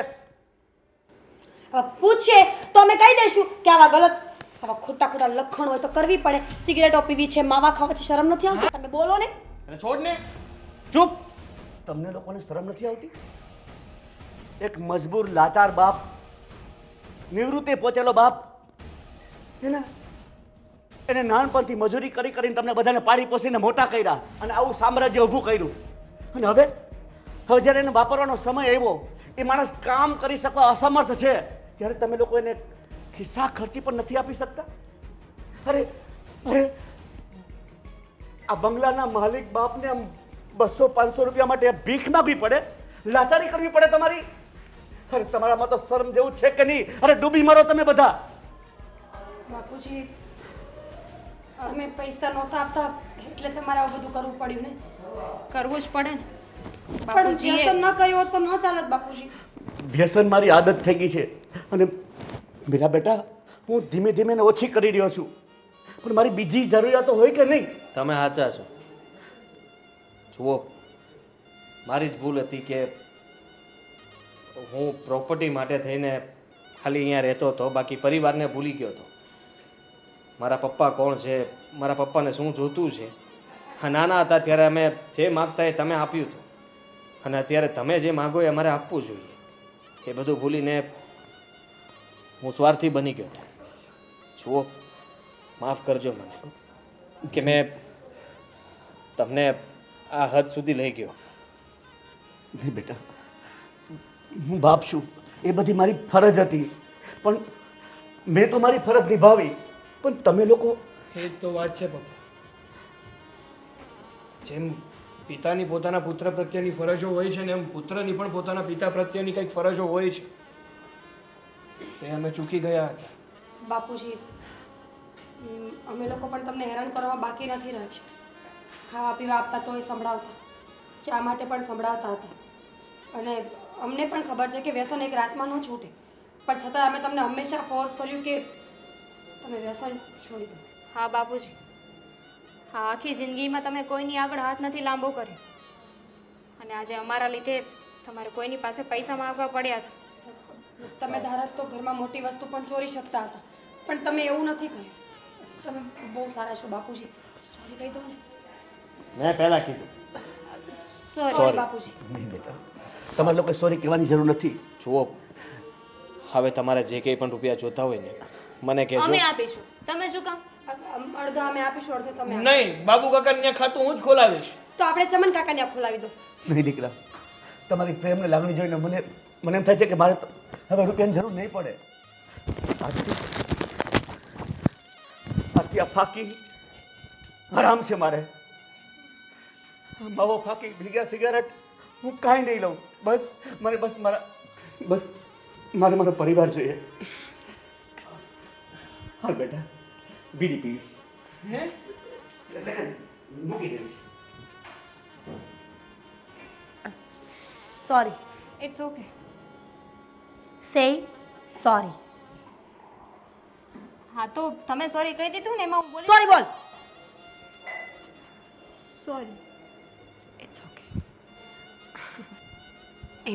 હવે પૂછે તો અમે કહી દઈશું કે આવા ગલત આવા ખોટા ખોટા લખણ હોય તો કરવી પડે. સિગરેટો પીવી છે, માવા ખાવા છે, શરમ નથી આવતી? તમે બોલો ને. અને છોડ ને. ચૂપ. તમને લોકોને શરમ નથી આવતી? એક મજબૂર લાચાર બાપ, નિવૃત્તિ પહોંચેલો બાપ, એને નાનપણથી મજૂરી કરી કરીને તમને બધાને પાડી પોસીને મોટા કર્યા અને આવું સામ્રાજ્ય ઊભું કર્યું. અને હવે જ્યારે એને વાપરવાનો સમય આવ્યો, એ માણસ કામ કરી શકવા અસમર્થ છે, ત્યારે તમે લોકો એને ખિસ્સા ખર્ચી પણ નથી આપી શકતા? અરે અરે આ બંગલાના માલિક બાપને આમ 200-500 રૂપિયા માટે ભીખ માગવી પડે, લાચારી કરવી પડે તમારી? અરે તમારામાં તો શરમ જેવું છે કે નહીં? અરે ડૂબી મરો તમે બધા. બાપુજી, અમે પૈસા નહોતા આપતા એટલે તમારે આવું બધું કરવું પડ્યું ને. કરવું જ પડે ને પણ બાપુજીએ. વ્યસન ન કર્યું હોત તો ન ચાલત બાપુજી. વ્યસન મારી આદત થઈ ગઈ છે અને મેરા બેટા હું ધીમે ધીમે એને ઓછી કરી રહ્યો છું, પણ મારી બીજી જરૂરિયાતો હોય કે નહીં? તમે સાચા છો. જુઓ, મારી જ ભૂલ હતી કે હું પ્રોપર્ટી માટે થઈને ખાલી અહીંયા રહેતો હતો, બાકી પરિવારને ભૂલી ગયો હતો. મારા પપ્પા કોણ છે, મારા પપ્પાને શું જોતું છે. હા, નાના હતા ત્યારે અમે જે માગતા એ તમે આપ્યું હતું, અને અત્યારે તમે જે માગો એ અમારે આપવું જોઈએ. એ બધું ભૂલીને હું સ્વાર્થી બની ગયો હતો. જુઓ, માફ કરજો મને કે મેં તમને આ હદ સુધી લઈ ગયો. નહીં બેટા, હું બાપ છું, એ બધી મારી ફરજ હતી, પણ મેં તો મારી ફરજ નિભાવી. પણ તમે લોકો એ જ તો વાત છે પપ્પા. જેમ પિતાની પોતાના પુત્ર પ્રત્યેની ફરજો હોય છે ને એમ પુત્રની પણ પોતાના પિતા પ્રત્યેની કંઈક ફરજો હોય છે. એ અમે ચૂકી ગયા હતા. બાપુજી, અમે લોકો પણ તમને હેરાન કરવામાં બાકી નથી રાખ્યું. ખાવા પીવા આપતા તોય સંભળાવતા, ચા માટે પણ સંભળાવતા હતા. અને અમને પણ ખબર છે કે વ્યસન એક રાતમાં ન છૂટે, પણ છતાં અમે તમને હંમેશા ફોર્સ કર્યું કે તમે વ્યસન છોડી દો. હા બાપુજી, હા, આખી જિંદગીમાં તમે કોઈની આગળ હાથ નથી લાંબો કર્યો, અને આજે અમારા લીધે તમારે કોઈની પાસે પૈસા માંગવા પડ્યા હતા. તમે ધારત તો ઘરમાં મોટી વસ્તુ પણ ચોરી શકતા હતા, પણ તમે એવું નથી કર્યું. તમે બહુ સારા છો બાપુજી. સોરી કહી દો ને. મેં પહેલાં કીધું. સોરી બાપુજી. નહીં બેટા, તમારે લોકો સોરી કહેવાની જરૂર નથી. જુઓ, હવે તમારે જે કંઈ પણ રૂપિયા જોતા હોય ને મને કહેજો. અમે આપીશું, તમે શું કામ? અડધા અમે આપીશું, અડધા તમે આપો. નહીં, બાબુ કાકાને ત્યાં ખાતું હું જ ખોલાવીશ. તો આપણે ચમન કાકાને આ ખોલાવી દો. નહીં દીકરા, તમારી પ્રેમને લાગણી જોઈને મને એમ થાય છે કે મારે તો હવે રૂપિયાની જરૂર નહીં પડે. આજથી આ ફાકી આરામ છે મારે. માવો ફાકી ભીગા સિગારેટ હું કાંઈ નહીં લઉં. બસ મારે મારો પરિવાર જોઈએ. હા બેટા, બીડી પીવીશ. હે? મૂકી દઈશ. Sorry. It's okay. Say sorry. હા, તો તમે સોરી કહી દીધું ને, એમાં હું બોલી. સોરી બોલ. સોરી. It's okay.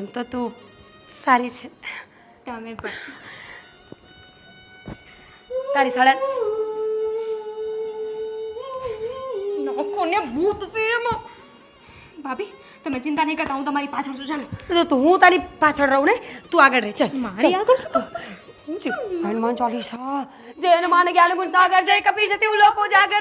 એમ તો તું સારી છે. તમે પણ. તારી સાડા નોખોને ભૂત છે એમાં. ભાભી, તમે ચિંતા નહીં કરતા, હું તમારી પાછળ છું. ચાલો. તો હું તારી પાછળ રહું ને, તું આગળ રહે. ચાલ મારી આગળ શું? હનુમાન ચાલીસા જય હનુમાન જ્ઞાન ગુણ સાગર જય કપીશ તિહુ લોકો જાગર